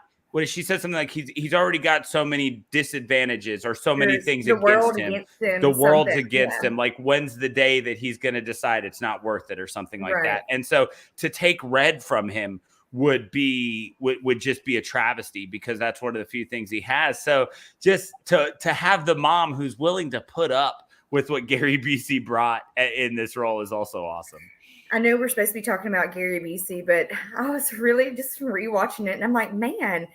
she said something like he's already got so many disadvantages, or so many things against him. The world's against him. Like, when's the day that he's going to decide it's not worth it, or something like that? And so to take Red from him would just be a travesty, because that's one of the few things he has. So just to have the mom who's willing to put up with what Gary Busey brought in this role is also awesome. I know we're supposed to be talking about Gary Busey, but I was really just rewatching it, and I'm like, man,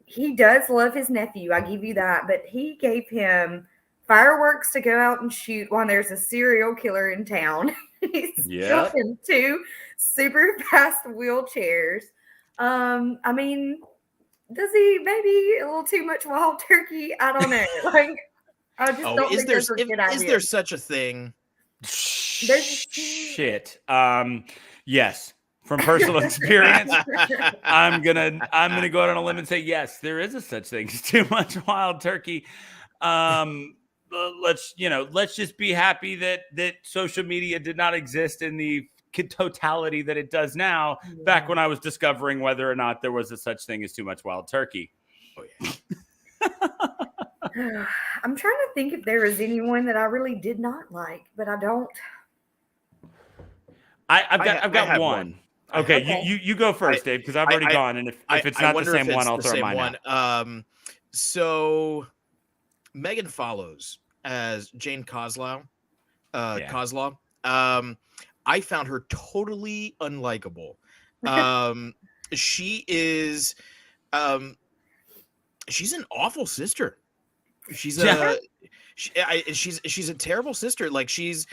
he does love his nephew. I give you that, but he gave him fireworks to go out and shoot while there's a serial killer in town. He's jumping 2 super fast wheelchairs. I mean, does he maybe a little too much wild turkey? I don't know. Like, I just don't think that's a good idea. Is there such a thing? Shit. Yes. From personal experience, I'm gonna go out on a limb and say yes, there is a such thing as too much wild turkey. Let's just be happy that social media did not exist in the totality that it does now, back when I was discovering whether or not there was a such thing as too much wild turkey. Oh yeah. I'm trying to think if there was anyone that I really did not like, but I don't. I've got one. Okay, you go first, Dave, because I've already gone, and if it's not the same one, I'll throw mine out. So Megan Follows as Jane Kozlow. Kozlow. I found her totally unlikable. She is, she's an awful sister. She's She's a terrible sister. Like she's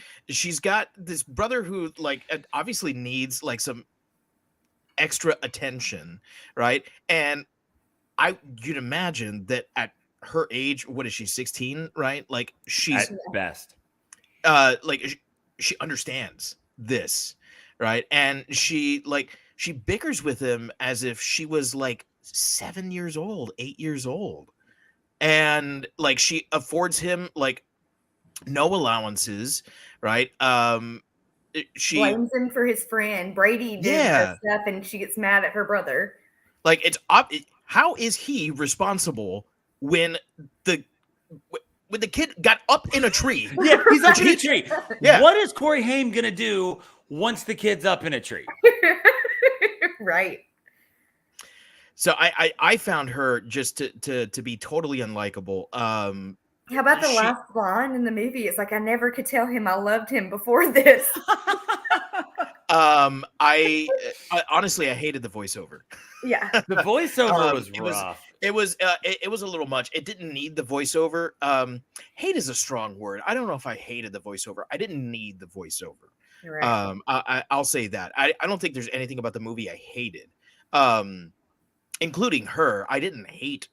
got this brother who like obviously needs like some extra attention, right? And you'd imagine that at her age, what is she, 16, right? Like she's at best. Like she understands this, right? And she bickers with him as if she was like 7 years old, 8 years old. And like she affords him like no allowances, right? She blames him for his friend Brady did her stuff, and she gets mad at her brother. Like how is he responsible when the kid got up in a tree? Yeah, he's up in a tree. Yeah. What is Corey Haim gonna do once the kid's up in a tree? Right. So I found her just to be totally unlikable. How about the last line in the movie? It's like, I never could tell him I loved him before this. I honestly I hated the voiceover. Yeah. The voiceover was rough. It was a little much. It didn't need the voiceover. Hate is a strong word. I don't know if I hated the voiceover. I didn't need the voiceover. Right. I'll say that. I don't think there's anything about the movie I hated. Including her. I didn't hate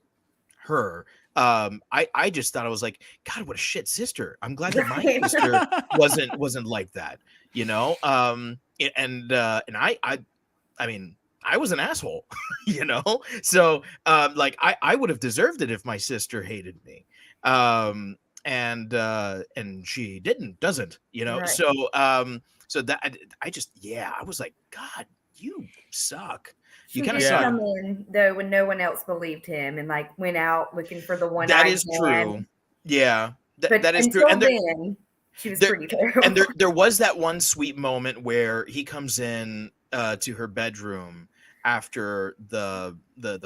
her. I just thought, I was like, God, what a shit sister. I'm glad that my sister wasn't like that, you know? And I mean, I was an asshole, you know? So like I would have deserved it if my sister hated me. And she doesn't, you know? Right. So that I was like, God, you suck. You kind of come in though when no one else believed him, and like went out looking for the one. That is true. Yeah, that is true. And then she was pretty terrible. And there was that one sweet moment where he comes in to her bedroom after the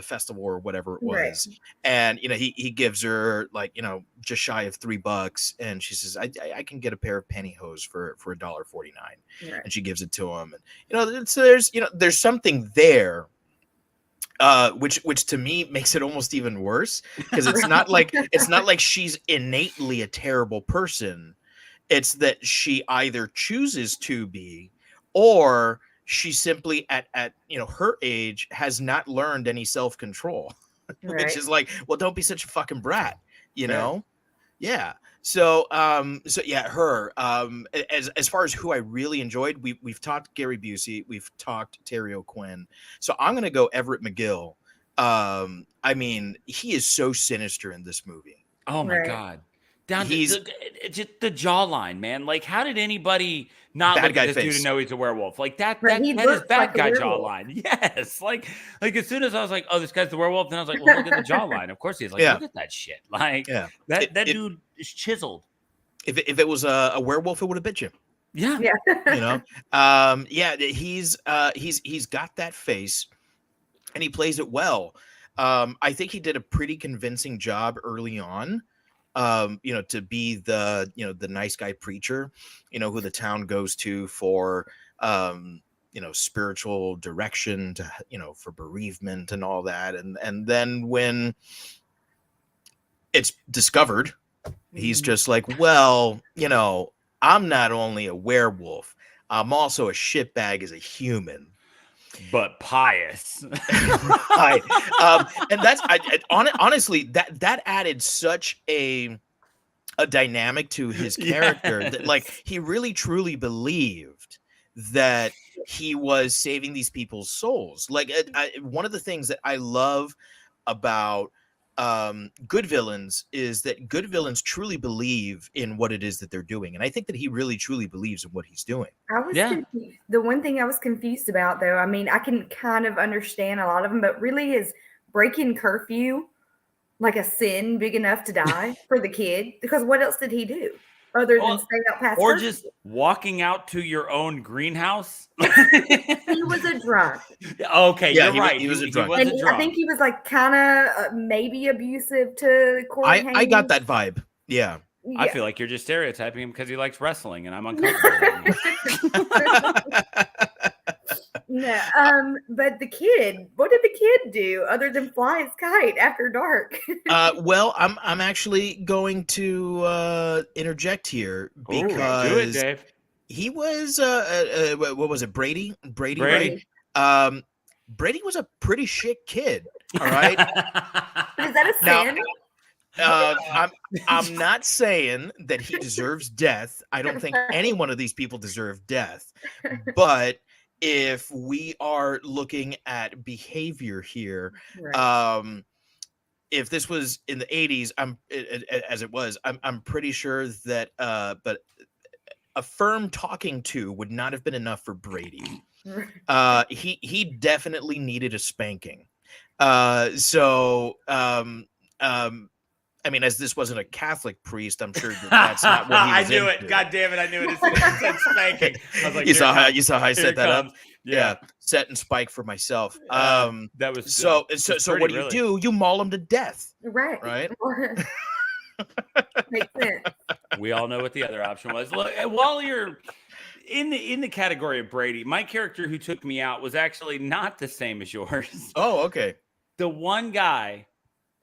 festival or whatever it was, right. And you know he gives her like, you know, just shy of $3, and she says, I can get a pair of pantyhose for $1.49, right. And she gives it to him, and you know, so there's something there. Which to me makes it almost even worse, because it's not like she's innately a terrible person. It's that she either chooses to be, or she simply at you know her age has not learned any self-control, right. Which is like, well, don't be such a fucking brat, you know? Yeah. So yeah, her. As far as who I really enjoyed, we've talked Gary Busey, we've talked Terry O'Quinn. So I'm gonna go Everett McGill. I mean, he is so sinister in this movie. Oh my God. Down to the jawline, man. Like, how did anybody not look at this dude and know he's a werewolf? Like that is bad guy jawline. Yes. Like as soon as I was like, oh, this guy's the werewolf, then I was like, well, look at the jawline. Of course he is. Like, look at that shit. Like that dude is chiseled. If it was a werewolf, it would have bit you. Yeah. You know? He's got that face and he plays it well. I think he did a pretty convincing job early on. You know, to be the nice guy preacher, you know, who the town goes to for, you know, spiritual direction, to, you know, for bereavement and all that. And then when it's discovered, he's just like, well, you know, I'm not only a werewolf, I'm also a shitbag as a human. But pious. Right. And that's honestly that added such a dynamic to his character that like he really truly believed that he was saving these people's souls. Like one of the things that I love about good villains is that good villains truly believe in what it is that they're doing, and I think that he really truly believes in what he's doing. I was confused. The one thing I was confused about, though, I mean, I can kind of understand a lot of them, but really, is breaking curfew like a sin big enough to die for the kid? Because what else did he do other than stay out past or curfew? Just walking out to your own greenhouse? He was a drunk. Okay, you're right. He was a drunk. And I think he was like kind of maybe abusive to Corey Haim. I got that vibe. Yeah. I feel like you're just stereotyping him because he likes wrestling, and I'm uncomfortable. No, but the kid, what did the kid do other than fly his kite after dark? Well, I'm actually going to interject here because do it, Dave. he was what was it, Brady? Brady, Brady. right? Brady was a pretty shit kid. All right. Is that a sin? I'm not saying that he deserves death. I don't think any one of these people deserve death. But if we are looking at behavior here, Right. if this was in the 80s, I'm pretty sure that but a firm talking to would not have been enough for Brady. He definitely needed a spanking. I mean, as this wasn't a Catholic priest, I'm sure that's not what he was I knew into. it. God damn it. I knew it as soon as you said spanking. I was like, you saw how I set that up? Yeah. Set and spike for myself. That was so pretty, what do? really. You maul him to death. Right. Makes sense. We all know what the other option was. Look, while you're in the category of Brady, my character who took me out was actually not the same as yours. Oh, okay. The one guy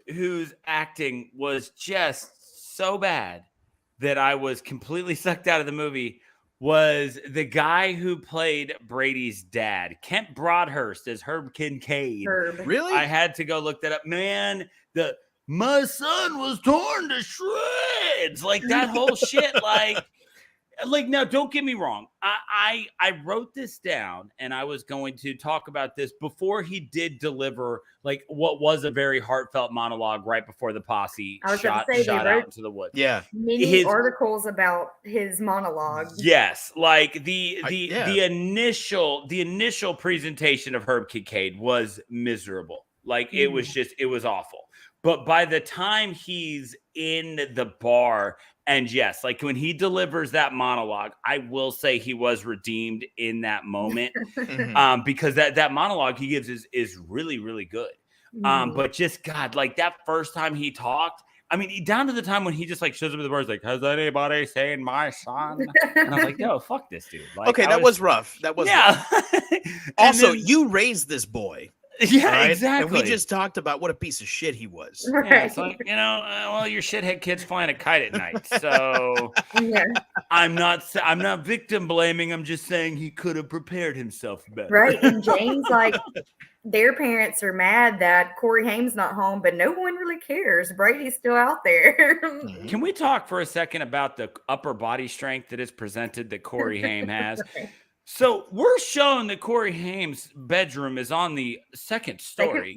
whose acting was just so bad that I was completely sucked out of the movie was the guy who played Brady's dad, Kent Broadhurst, as Herb Kincaid. Really? I had to go look that up. Man, my son was torn to shreds. Like that whole shit. Like, now, don't get me wrong. I wrote this down, and I was going to talk about this before he did deliver, like, what was a very heartfelt monologue right before the posse shot out into the woods. Yeah, many articles about his monologue. Yes, like the initial presentation of Herb Kincaid was miserable. Like it was awful. But by the time he's in the bar, and yes, like when he delivers that monologue, I will say he was redeemed in that moment. Because that monologue he gives is really, really good. But just God, like that first time he talked, I mean, down to the time when he just like shows up at the bar, like, has anybody seen my son? And I was like, no, fuck this dude. Like, okay, that was rough. That was rough. Also, you raised this boy. Yeah, right? Exactly. And we just talked about what a piece of shit he was. Right. Yeah, it's like, well, your shithead kid's flying a kite at night. So I'm not victim blaming. I'm just saying he could have prepared himself better. Right. And James, like, their parents are mad that Corey Haim's not home, but no one really cares. Brady's still out there. Can we talk for a second about the upper body strength that is presented that Corey Haim has? Right. So we're shown that Corey Haim's bedroom is on the second story.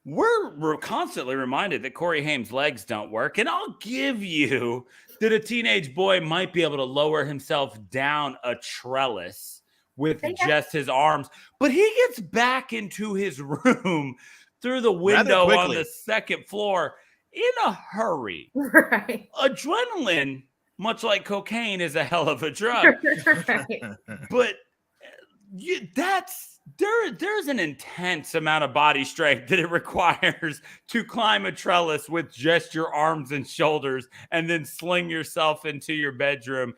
We're constantly reminded that Corey Haim's legs don't work. And I'll give you that a teenage boy might be able to lower himself down a trellis with just his arms. But he gets back into his room through the window on the second floor in a hurry. Right. Adrenaline, much like cocaine, is a hell of a drug. Right. But there's an intense amount of body strength that it requires to climb a trellis with just your arms and shoulders and then sling yourself into your bedroom.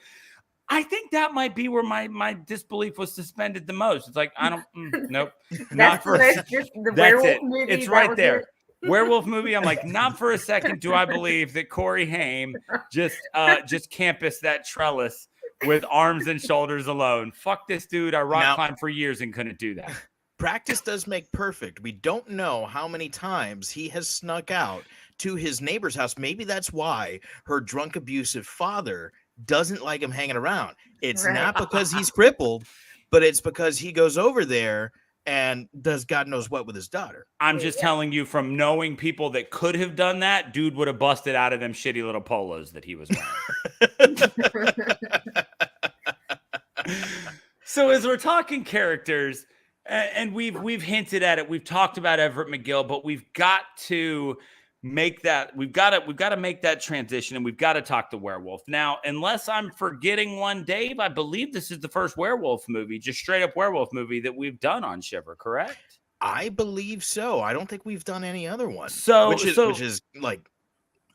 I think that might be where my disbelief was suspended the most. It's like, I don't, nope. That's just the werewolf movie. It's right there. Werewolf movie. I'm like, not for a second do I believe that Corey Haim just campused that trellis with arms and shoulders alone. Fuck this dude. I rock climbed for years and couldn't do that. Practice does make perfect. We don't know how many times he has snuck out to his neighbor's house. Maybe that's why her drunk, abusive father doesn't like him hanging around. It's not because he's crippled, but it's because he goes over there and does God knows what with his daughter. I'm just telling you, from knowing people that could have done that, dude would have busted out of them shitty little polos that he was wearing. So as we're talking characters, and we've hinted at it, we've talked about Everett McGill, but we've got to make that make that transition, and we've got to talk the werewolf. Now, unless I'm forgetting one, Dave, I believe this is the first werewolf movie, just straight up werewolf movie that we've done on Shiver, correct? I believe so. I don't think we've done any other one. So which is like,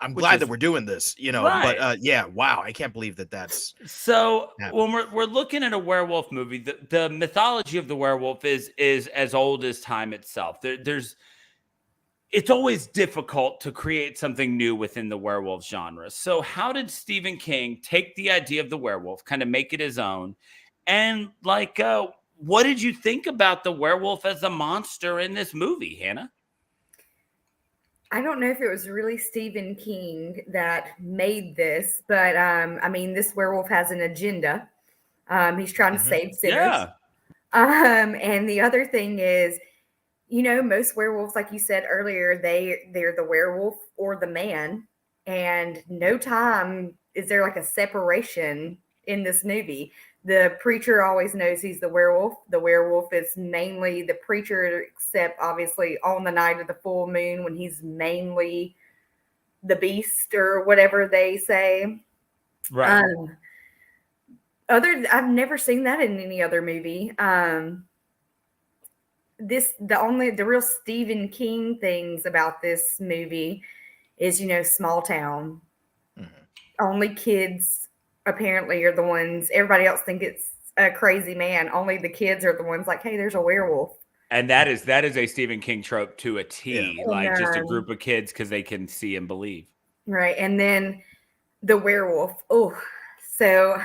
I'm glad that we're doing this, you know, right. but yeah, wow, I can't believe that's so happening. when we're looking at a werewolf movie, the mythology of the werewolf is as old as time itself. It's always difficult to create something new within the werewolf genre. So how did Stephen King take the idea of the werewolf, kind of make it his own? And like, what did you think about the werewolf as a monster in this movie, Hannah? I don't know if it was really Stephen King that made this, but I mean, this werewolf has an agenda. He's trying to save sinners. Yeah. And the other thing is, you know, most werewolves, like you said earlier, they're the werewolf or the man, and no time is there like a separation in this movie. The preacher always knows he's the werewolf. The werewolf is mainly the preacher, except obviously on the night of the full moon when he's mainly the beast or whatever they say. Right. I've never seen that in any other movie. The real Stephen King things about this movie is, you know, small town. Only kids apparently are the ones, everybody else think it's a crazy man. Only the kids are the ones like, hey, there's a werewolf. And that is a Stephen King trope to a T, Yeah. like just a group of kids because they can see and believe. Right. And then the werewolf. Oh, so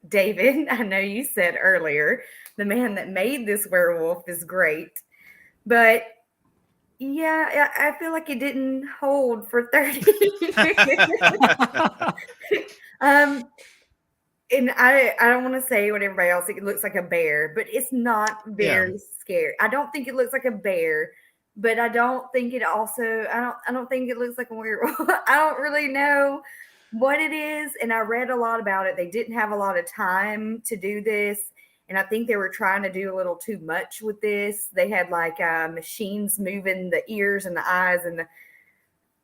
David, I know you said earlier, the man that made this werewolf is great. But yeah, I feel like it didn't hold for 30 years. And I don't want to say what everybody else thinks. It looks like a bear, but it's not very scary. I don't think it looks like a bear, but I don't think it also I don't think it looks like a werewolf. I don't really know what it is, and I read a lot about it. They didn't have a lot of time to do this, and I think they were trying to do a little too much with this. They had like machines moving the ears and the eyes,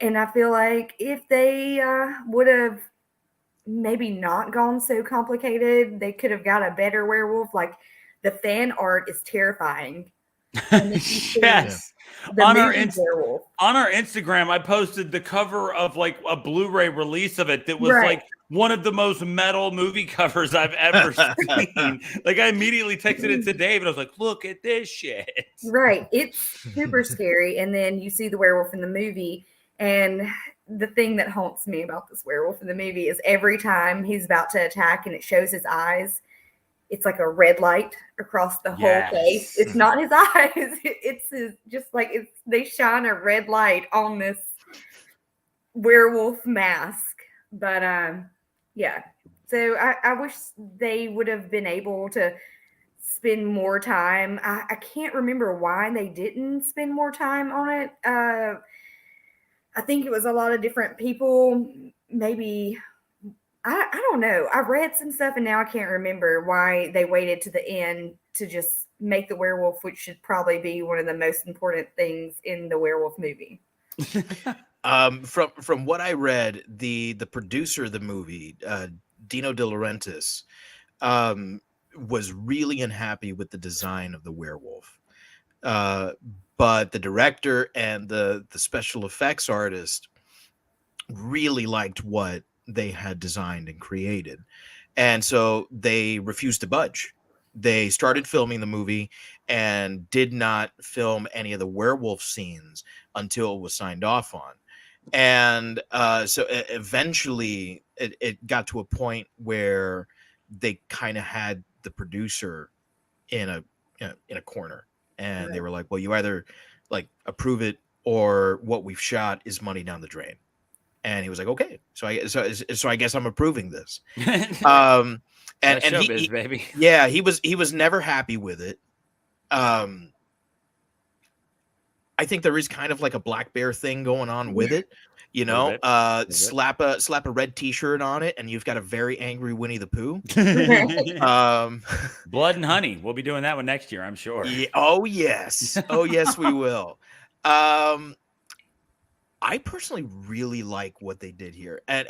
and I feel like if they would have maybe not gone so complicated, they could have got a better werewolf. Like the fan art is terrifying. Yes. On our Instagram, I posted the cover of like a Blu-ray release of it that was like one of the most metal movie covers I've ever seen. Like I immediately texted it to Dave and I was like, look at this shit. Right. It's super scary. And then you see the werewolf in the movie, and the thing that haunts me about this werewolf in the movie is every time he's about to attack and it shows his eyes, it's like a red light across the whole face. It's not his eyes. It's just like they shine a red light on this werewolf mask. But yeah. So I wish they would have been able to spend more time. I can't remember why they didn't spend more time on it. I think it was a lot of different people. Maybe, I don't know. I read some stuff and now I can't remember why they waited to the end to just make the werewolf, which should probably be one of the most important things in the werewolf movie. From what I read, the producer of the movie, Dino De Laurentiis, was really unhappy with the design of the werewolf. But the director and the special effects artist really liked what they had designed and created. And so they refused to budge. They started filming the movie and did not film any of the werewolf scenes until it was signed off on. And so eventually it got to a point where they kind of had the producer in a corner. And they were like, well, you either like approve it or what we've shot is money down the drain. And he was like, okay. So I guess I'm approving this. And showbiz, baby. Yeah, he was never happy with it. I think there is kind of like a Black Bear thing going on with it. You know, slap a red T-shirt on it, and you've got a very angry Winnie the Pooh. Blood and Honey. We'll be doing that one next year, I'm sure. Yeah, oh yes, we will. I personally really like what they did here, and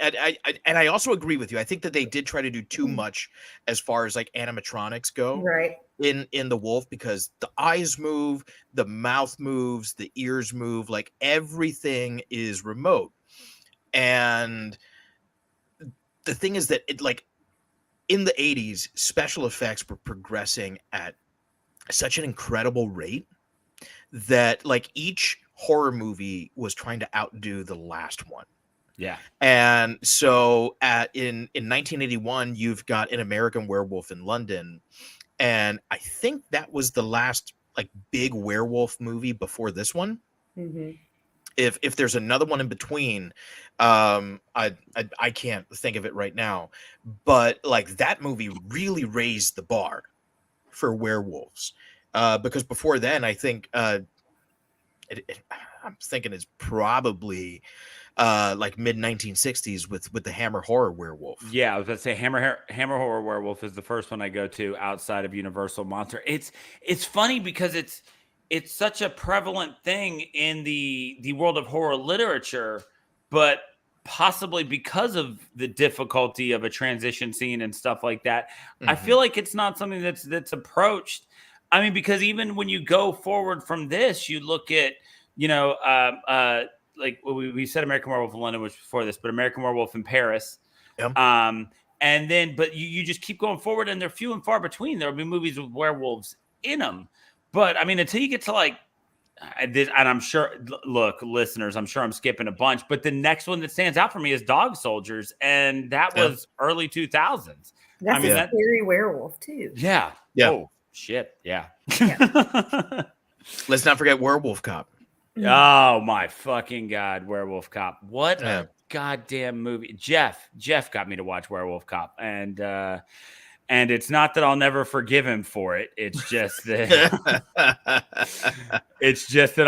I also agree with you. I think that they did try to do too much as far as like animatronics go, right? In the wolf, because the eyes move, the mouth moves, the ears move, like everything is remote. And the thing is that it, like, in the 80s, special effects were progressing at such an incredible rate that, like, each horror movie was trying to outdo the last one. Yeah. And so in 1981, you've got An American Werewolf in London. And I think that was the last, like, big werewolf movie before this one. Mm-hmm. If there's another one in between, I can't think of it right now. But, like, that movie really raised the bar for werewolves. Because before then, I think I'm thinking it's probably like mid 1960s with the Hammer Horror Werewolf. Yeah, I was going to say Hammer Horror Werewolf is the first one I go to outside of Universal Monster. It's funny because it's such a prevalent thing in the world of horror literature, but possibly because of the difficulty of a transition scene and stuff like that, I feel like it's not something that's approached. I mean, because even when you go forward from this, you look at, like we said American Werewolf in London, which was before this, but American Werewolf in Paris. Yep. And then, but you just keep going forward, and they're few and far between. There'll be movies with werewolves in them. But I mean, until you get to like this, and I'm sure, look, listeners, I'm sure I'm skipping a bunch, but the next one that stands out for me is Dog Soldiers, and that was early 2000s. That's a scary werewolf too. Yeah. Yeah. Oh shit. Yeah. Let's not forget Werewolf Cop. Oh my fucking God, Werewolf Cop! What a goddamn movie! Jeff got me to watch Werewolf Cop, and it's not that I'll never forgive him for it. It's just that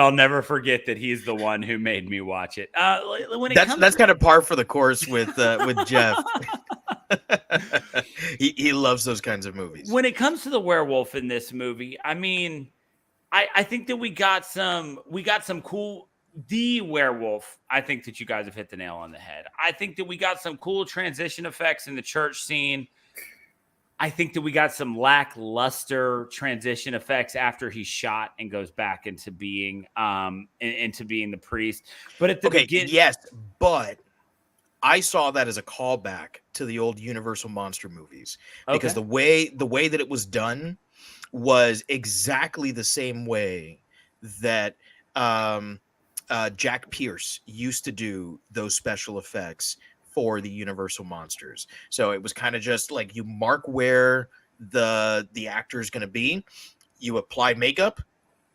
I'll never forget that he's the one who made me watch it. That's kind of par for the course with Jeff. he loves those kinds of movies. When it comes to the werewolf in this movie, I mean, I think that we got some cool. The werewolf, I think that you guys have hit the nail on the head. I think that we got some cool transition effects in the church scene. I think that we got some lackluster transition effects after he's shot and goes back into being the priest. But at the beginning, yes, but I saw that as a callback to the old Universal Monster movies because the way that it was done was exactly the same way that Jack Pierce used to do those special effects for the Universal Monsters. So it was kind of just like you mark where the actor is going to be, you apply makeup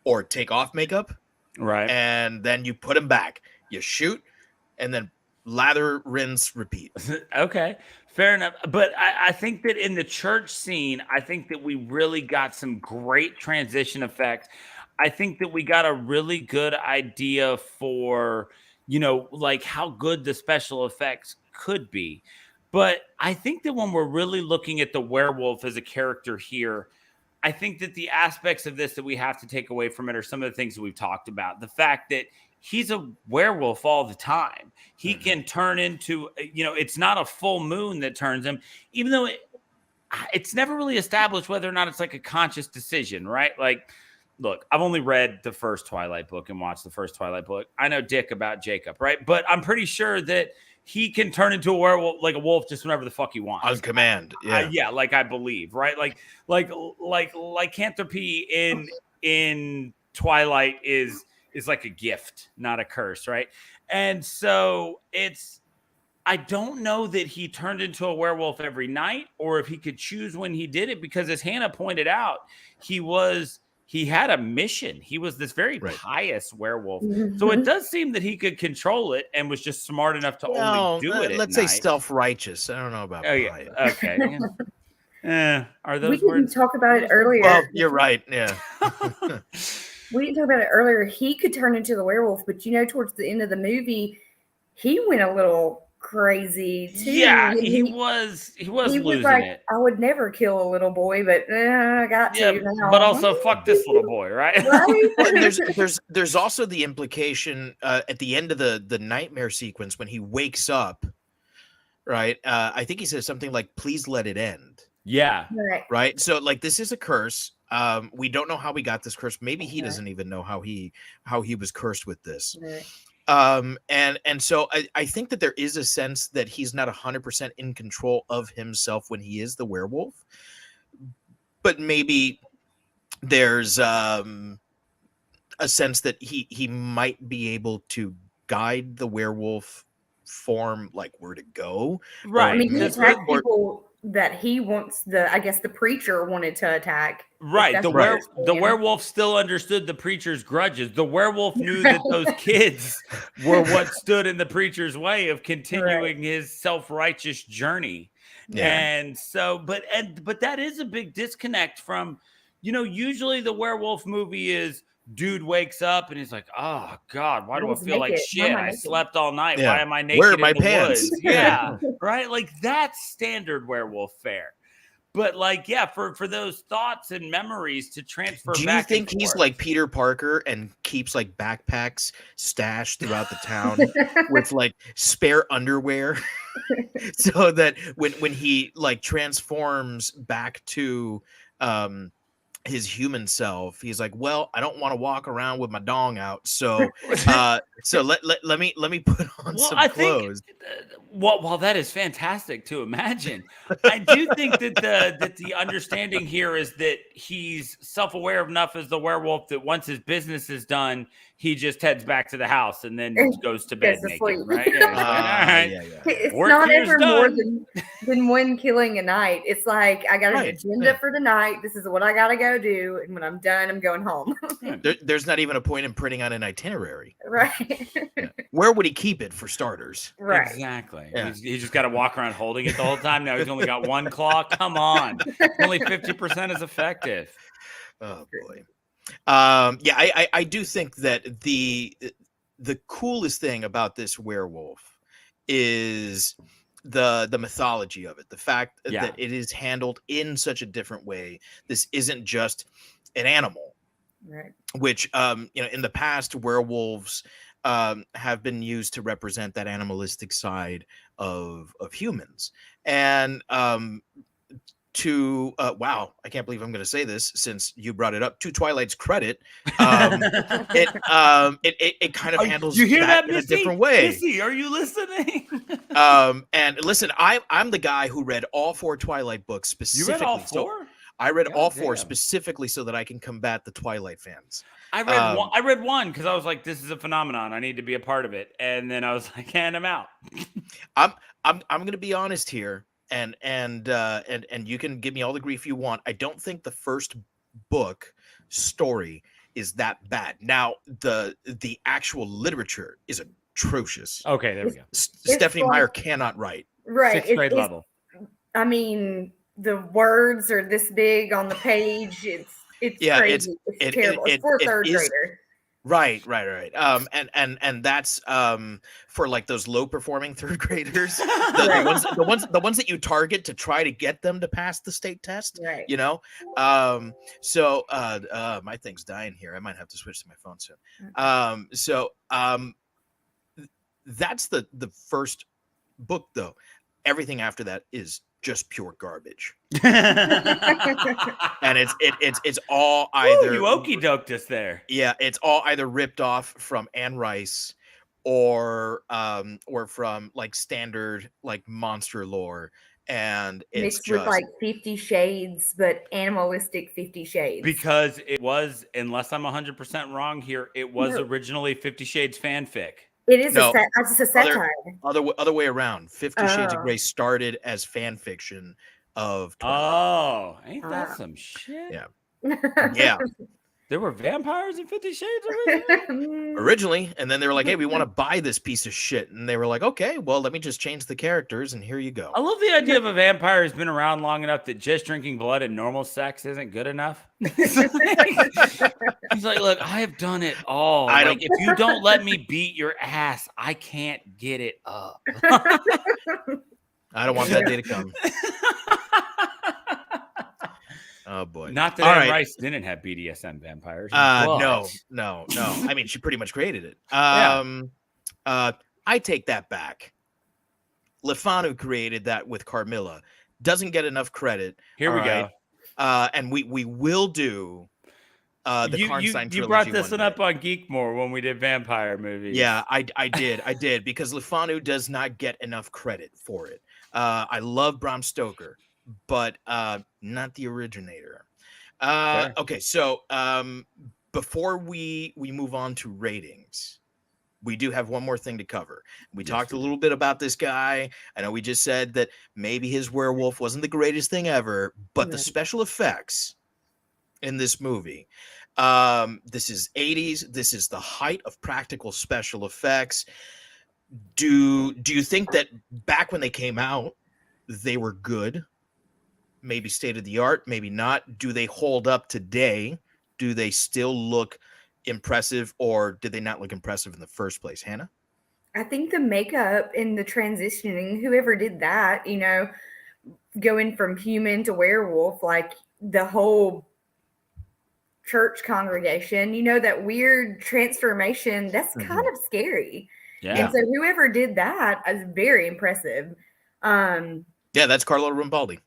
or take off makeup, right? And then you put him back. You shoot, and then lather, rinse, repeat. Okay. Fair enough. But I think that in the church scene, I think that we really got some great transition effects. I think that we got a really good idea for, like how good the special effects could be. But I think that when we're really looking at the werewolf as a character here, I think that the aspects of this that we have to take away from it are some of the things that we've talked about. The fact that he's a werewolf all the time. He can turn into, it's not a full moon that turns him, even though it's never really established whether or not it's like a conscious decision, right? Like, look, I've only read the first Twilight book and watched the first Twilight book. I know dick about Jacob, right? But I'm pretty sure that he can turn into a werewolf, like a wolf, just whenever the fuck he wants. On command. Yeah. Like I believe, right? Like lycanthropy in Twilight is like a gift, not a curse, right? And so I don't know that he turned into a werewolf every night or if he could choose when he did it, because as Hannah pointed out, he had a mission. He was this very pious werewolf. So it does seem that he could control it and was just smart enough to only do it at let's night. say self-righteous. I don't know about pious. Okay. Are those we words? didn't talk about it earlier. Well, you're right. Yeah. We didn't talk about it earlier. He could turn into the werewolf, but towards the end of the movie, he went a little crazy too. Yeah, he was losing like, it. I would never kill a little boy, but I got to now. But also, fuck this little boy, right? There's also the implication at the end of the nightmare sequence when he wakes up, right? I think he says something like, "Please let it end." Yeah. Right. So like, this is a curse. We don't know how he got this curse. Maybe he doesn't even know how he was cursed with this. Right. And so I think that there is a sense that he's not 100% in control of himself when he is the werewolf, but maybe there's a sense that he might be able to guide the werewolf form, like where to go. Right. I mean, he attacked people that he wants I guess the preacher wanted to attack. Right. The werewolf still understood the preacher's grudges. The werewolf knew that those kids were what stood in the preacher's way of continuing his self-righteous journey. Yeah. And so, but that is a big disconnect from, usually the werewolf movie is dude wakes up and he's like, oh God, why do I feel like shit? I slept all night. Yeah. Why am I naked? Where are my pants? Woods? Yeah. Right. Like that's standard werewolf fare. But like, yeah, for those thoughts and memories to transfer back. Do you think he's like Peter Parker and keeps like backpacks stashed throughout the town with like spare underwear so that when he like transforms back to his human self, he's like, well, I don't want to walk around with my dong out, so let me put on some clothes. While that is fantastic to imagine, I do think that the understanding here is that he's self-aware enough as the werewolf that once his business is done, he just heads back to the house and then goes to bed naked, right? Yeah, right. It's not ever more than one killing a night. It's like, I got an agenda for tonight. This is what I got to go do. And when I'm done, I'm going home. There's not even a point in printing out an itinerary. Right. Where would he keep it for starters? Right. Exactly. Yeah. He's just got to walk around holding it the whole time. Now he's only got one claw. Come on. Only 50% is effective. Oh, boy. I do think that the coolest thing about this werewolf is the mythology of it, the fact that it is handled in such a different way. This isn't just an animal, right? Which in the past, werewolves have been used to represent that animalistic side of humans. And wow, I can't believe I'm going to say this since you brought it up. To Twilight's credit, it kind of handles that in a different way. Missy, are you listening? And listen, I'm the guy who read all 4 Twilight books specifically. You read all 4? I read all 4 specifically so that I can combat the Twilight fans. I read one because I was like, this is a phenomenon. I need to be a part of it. And then I was like, and I'm out. I'm going to be honest here. And you can give me all the grief you want. I don't think the first book story is that bad. Now, the actual literature is atrocious. Okay, there we go. Stephanie Meyer cannot write. Right. 6th grade level. I mean, the words are this big on the page. It's crazy. It's terrible. It's for a third grader. Right. And that's for like those low performing third graders, the ones that you target to try to get them to pass the state test. Right. So my thing's dying here. I might have to switch to my phone soon. That's the first book though. Everything after that is just pure garbage. And it's all either you okey-doked us there. Yeah, it's all either ripped off from Anne Rice or from like standard like monster lore, and it's mixed with like 50 Shades, but animalistic 50 Shades. Because it was, unless I'm 100% wrong here, it was originally 50 Shades fanfic. It is it's a satire. Other way around. 50 Shades of Grey started as fan fiction of Twilight. Oh, ain't that some shit? Yeah. Yeah. There were vampires in 50 Shades originally, and then they were like, hey, we want to buy this piece of shit. And they were like, okay, well, let me just change the characters, and here you go. I love the idea of a vampire who's been around long enough that just drinking blood and normal sex isn't good enough. He's like, look, I have done it all. Like, if you don't let me beat your ass, I can't get it up. I don't want that day to come. Oh boy! Not that Anne Rice didn't have BDSM vampires. No. I mean, she pretty much created it. I take that back. LeFanu created that with Carmilla. Doesn't get enough credit. Here we go. And we will do The Karnstein you trilogy brought this one one up on Geekmore when we did vampire movies. Yeah, I did because Le Fanu does not get enough credit for it. I love Bram Stoker, but not the originator. Okay, so before we move on to ratings, we do have one more thing to cover. We talked a little bit about this guy. I know we just said that maybe his werewolf wasn't the greatest thing ever, but the special effects in this movie, this is 80s. This is the height of practical special effects. Do you think that back when they came out, they were good? Maybe state of the art, maybe not. Do they hold up today? Do they still look impressive, or did they not look impressive in the first place? Hannah? I think the makeup and the transitioning, whoever did that, going from human to werewolf, like the whole church congregation, that weird transformation, that's kind of scary. Yeah. And so whoever did that is very impressive. Yeah, that's Carlo Rambaldi.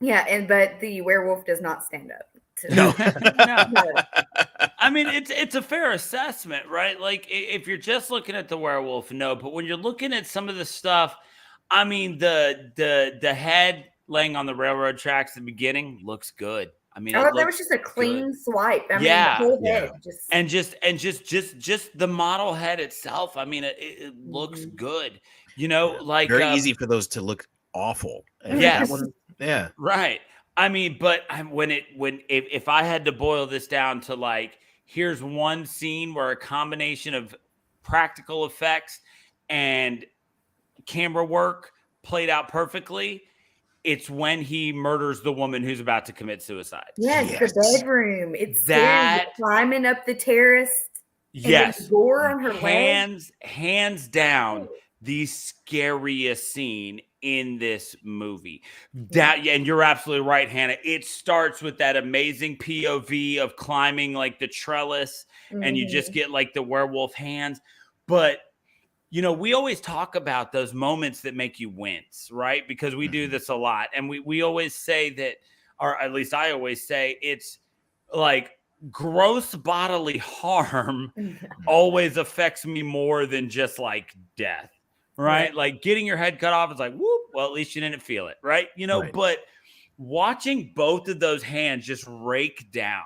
Yeah, but the werewolf does not stand up. No. I mean, it's a fair assessment, right? Like if you're just looking at the werewolf, no. But when you're looking at some of the stuff, I mean, the head laying on the railroad tracks at the beginning looks good. I mean, that was just a clean swipe. I mean, the whole head just the model head itself. I mean, it looks good. Like very easy for those to look awful. Yes. Yeah. Right. I mean, but if I had to boil this down to like, here's one scene where a combination of practical effects and camera work played out perfectly, it's when he murders the woman who's about to commit suicide. Yes. The bedroom. It's that climbing up the terrace. Yes. And gore on her legs. Hands down, the scariest scene in this movie. And you're absolutely right, Hannah. It starts with that amazing POV of climbing like the trellis, and you just get like the werewolf hands. But we always talk about those moments that make you wince, right? Because we do this a lot, and we always say that, or at least I always say, it's like gross bodily harm always affects me more than just like death. Right. Like getting your head cut off is like, whoop, well, at least you didn't feel it. Right. But watching both of those hands just rake down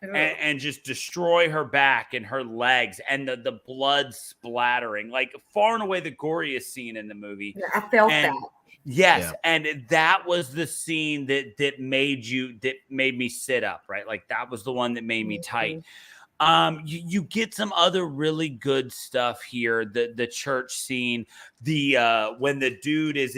and just destroy her back and her legs and the blood splattering, like far and away the goriest scene in the movie. Yeah, I felt that. Yes. Yeah. And that was the scene that made me sit up. Right. Like that was the one that made me tight. You get some other really good stuff here. The church scene, when the dude is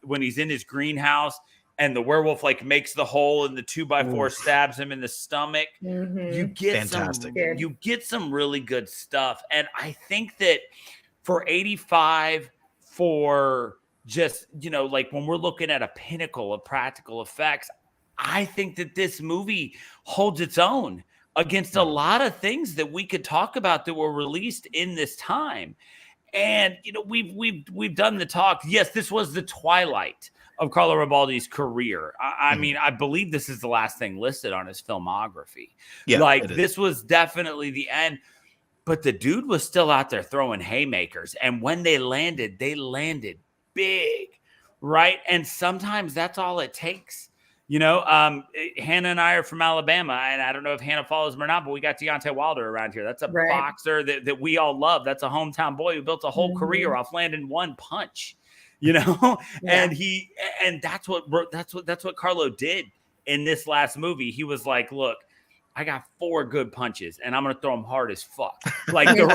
when he's in his greenhouse and the werewolf like makes the hole and the 2x4 stabs him in the stomach. You get some really good stuff. And I think that for 85, for just, like when we're looking at a pinnacle of practical effects, I think that this movie holds its own against a lot of things that we could talk about that were released in this time. And, we've done the talk. Yes, this was the twilight of Carlo Rambaldi's career. I mean, I believe this is the last thing listed on his filmography. Yeah, like this was definitely the end, but the dude was still out there throwing haymakers. And when they landed big, right? And sometimes that's all it takes. Hannah and I are from Alabama, and I don't know if Hannah follows him or not, but we got Deontay Wilder around here. That's a boxer that we all love. That's a hometown boy who built a whole career off landing one punch, and that's what Carlo did in this last movie. He was like, look, I got 4 good punches and I'm going to throw them hard as fuck. Like the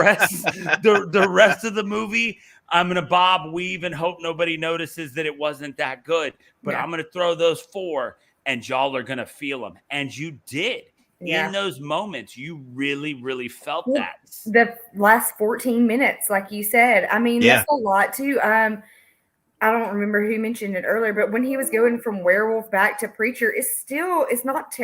rest of the movie, I'm going to bob, weave, and hope nobody notices that it wasn't that good. But I'm going to throw those 4 and y'all are going to feel them. And you did. In those moments, you really, really felt that. The last 14 minutes, like you said, I mean, that's a lot too. I don't remember who mentioned it earlier, but when he was going from werewolf back to preacher, it's not.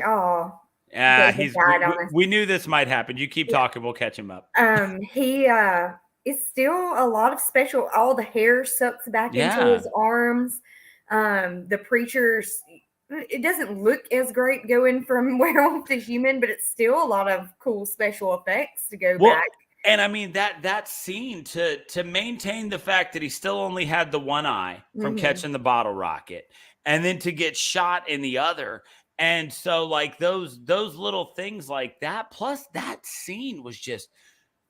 We knew this might happen. You keep talking, we'll catch him up. It's still a lot of special. All the hair sucks back into his arms. The preacher's it doesn't look as great going from werewolf to human, but it's still a lot of cool special effects to go back. And I mean that scene to maintain the fact that he still only had the one eye from catching the bottle rocket, and then to get shot in the other. And so like those little things like that, plus that scene was just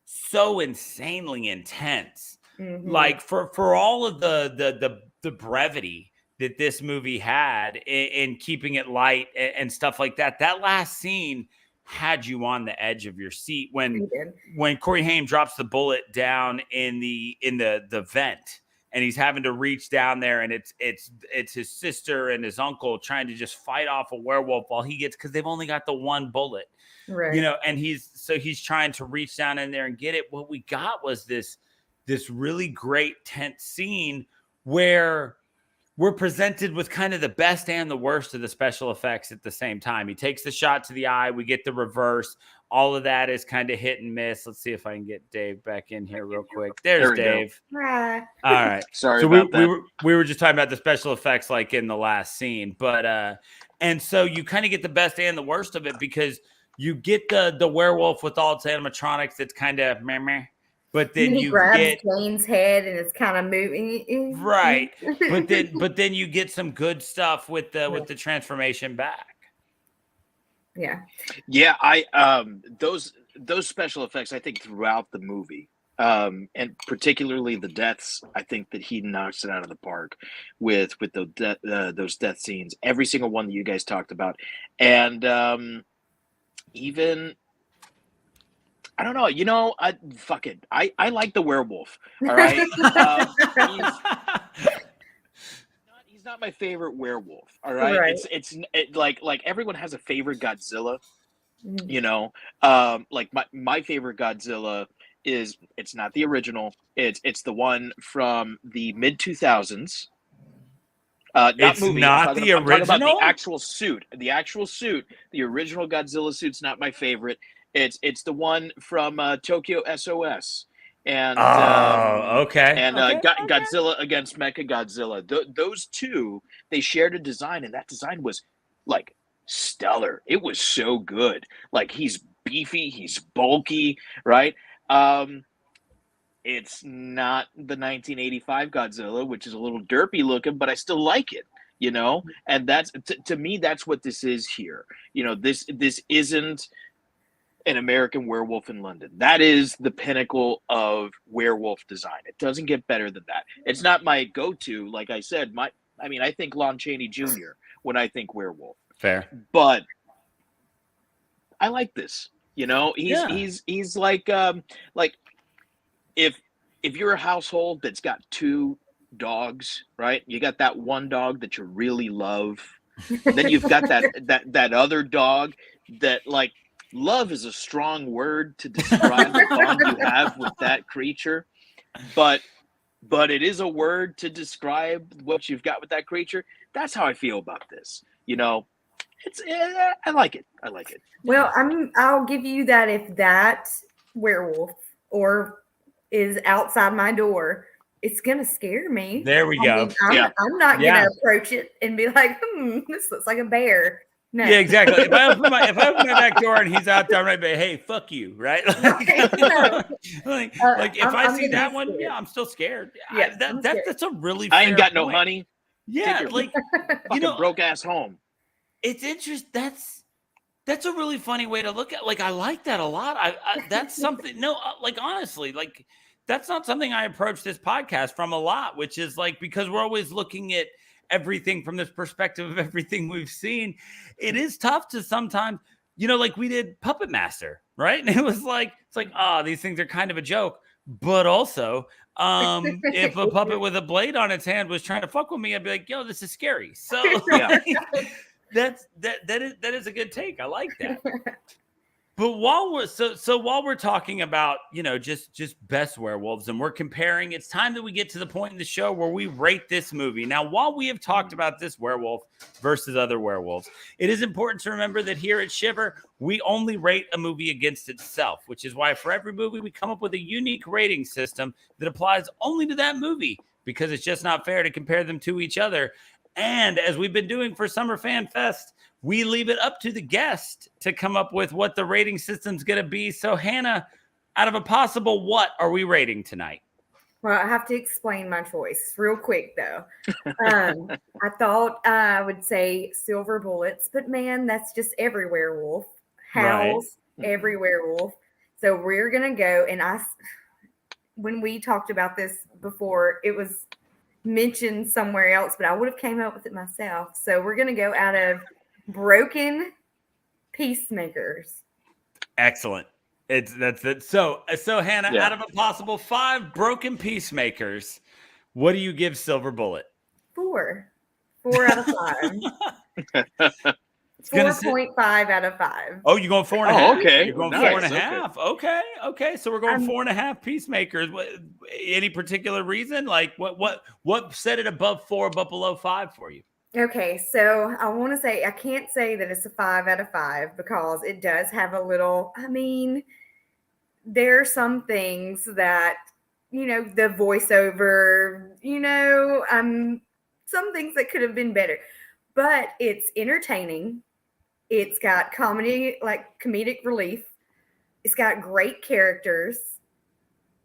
so insanely intense. Like for all of the brevity that this movie had in keeping it light and stuff like that, that last scene had you on the edge of your seat when Corey Haim drops the bullet down in the vent, and he's having to reach down there, and it's his sister and his uncle trying to just fight off a werewolf while he gets, because they've only got the one bullet, right? You know, and he's trying to reach down in there and get it. What we got was this really great tense scene where we're presented with kind of the best and the worst of the special effects at the same time. He takes the shot to the eye. We get the reverse. All of that is kind of hit and miss. Let's see if I can get Dave back in here real quick. There's Dave. All right. Sorry about that. We were just talking about the special effects like in the last scene. But and so you kind of get the best and the worst of it, because you get the werewolf with all its animatronics that's kind of meh. But then he grabs Kane's head and it's kind of moving. Right. But then you get some good stuff with the transformation back. Yeah. Yeah, those special effects, I think, throughout the movie, and particularly the deaths, I think that he knocks it out of the park with those death scenes. Every single one that you guys talked about. And even, I don't know. You know, fuck it. I like the werewolf. All right. He's not my favorite werewolf. All right. It's like everyone has a favorite Godzilla. You know, like my favorite Godzilla is, it's not the original. It's the one from the mid 2000s. Not it's movie. Not the original. I'm talking about the actual suit. The actual suit. The original Godzilla suit's not my favorite. It's the one from Tokyo SOS. And okay. And Godzilla against Mechagodzilla. Those two, they shared a design, and that design was like stellar. It was so good. Like, he's beefy, he's bulky, right? It's not the 1985 Godzilla, which is a little derpy looking, but I still like it, you know? And that's to me, that's what this is here. You know, this isn't an American Werewolf in London. That is the pinnacle of werewolf design. It doesn't get better than that. It's not my go-to, like I said. I think Lon Chaney Jr. when I think werewolf. Fair. But I like this. You know, he's like if you're a household that's got two dogs, right? You got that one dog that you really love. Then you've got that other dog that, like, love is a strong word to describe the bond you have with that creature, but it is a word to describe what you've got with that creature. That's how I feel about this. You know, I like it. I like it. Well, I'll give you that. If that werewolf is outside my door, it's gonna scare me. There we go. I'm not gonna approach it and be like, this looks like a bear. No. Yeah, exactly. If I open my back door and he's out there, I'm right, but hey, fuck you, right? Like if I see that one, I'm still scared. Yeah, that's a really. I ain't got point. No honey. Yeah, like broke ass home. It's interesting. That's a really funny way to look at. Like, I like that a lot. That's something. No, like, honestly, like, that's not something I approach this podcast from a lot, which is like, because we're always looking at everything from this perspective of everything we've seen. It is tough to sometimes, you know, like we did Puppet Master, right? And it was like, these things are kind of a joke, but also, if a puppet with a blade on its hand was trying to fuck with me, I'd be like, yo, this is scary. So that is a good take. I like that. But while we're talking about, you know, just best werewolves, and we're comparing, it's time that we get to the point in the show where we rate this movie. Now, while we have talked about this werewolf versus other werewolves, it is important to remember that here at Shiver, we only rate a movie against itself, which is why for every movie we come up with a unique rating system that applies only to that movie, because it's just not fair to compare them to each other. And as we've been doing for Summer Fan Fest, we leave it up to the guest to come up with what the rating system's going to be. So, Hannah, out of a possible what are we rating tonight? Well, I have to explain my choice real quick, though. I thought I would say Silver Bullets, but man, that's just every werewolf. Howls, every werewolf. So we're going to go, and when we talked about this before, it was mentioned somewhere else, but I would have came up with it myself. So we're going to go out of Broken Peacemakers. Excellent. That's it. So Hannah, out of a possible 5 Broken Peacemakers, what do you give Silver Bullet? 4 out of 5. 4.5 out of 5. Oh, you're going 4.5? Okay. You're going Nice. 4.5. Okay. So we're going 4.5 Peacemakers. Any particular reason? Like what set it above 4 but below 5 for you? Okay, so I want to say I can't say that it's a 5 out of 5 because it does have a little. I mean, there are some things that the voiceover. Some things that could have been better, but it's entertaining. It's got comedic relief. It's got great characters.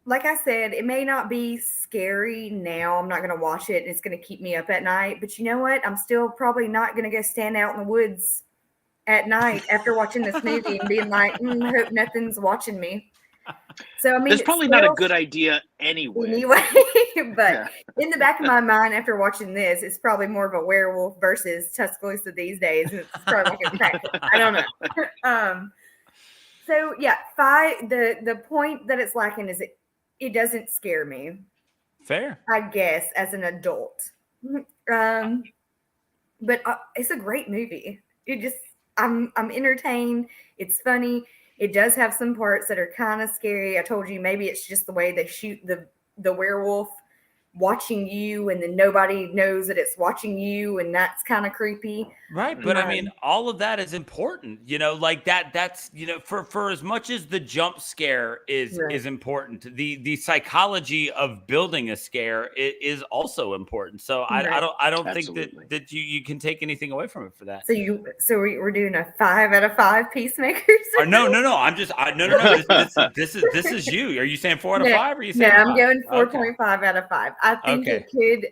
Like I said, it may not be scary now. I'm not going to watch it, and it's going to keep me up at night. But you know what? I'm still probably not going to go stand out in the woods at night after watching this movie and being like, I hope nothing's watching me. So I mean, it's probably not a good idea anyway. But in the back of my mind, after watching this, it's probably more of a werewolf versus Tuscaloosa these days. And it's probably like a practice. I don't know. So yeah, 5. The point that it's lacking is it doesn't scare me. Fair, I guess, as an adult. But it's a great movie. I'm entertained. It's funny. It does have some parts that are kind of scary. I told you maybe it's just the way they shoot the werewolf watching you, and then nobody knows that it's watching you, and that's kind of creepy. Right, but I mean, all of that is important, like that's for as much as the jump scare is important, the psychology of building a scare is also important. So I don't think that you can take anything away from it for that. So we're doing a 5 out of 5 Peacemakers. No. I'm just no. This is you. Are you saying 4 out of 5? Or are you saying? No, I'm going 4.5 out of 5. I think it could.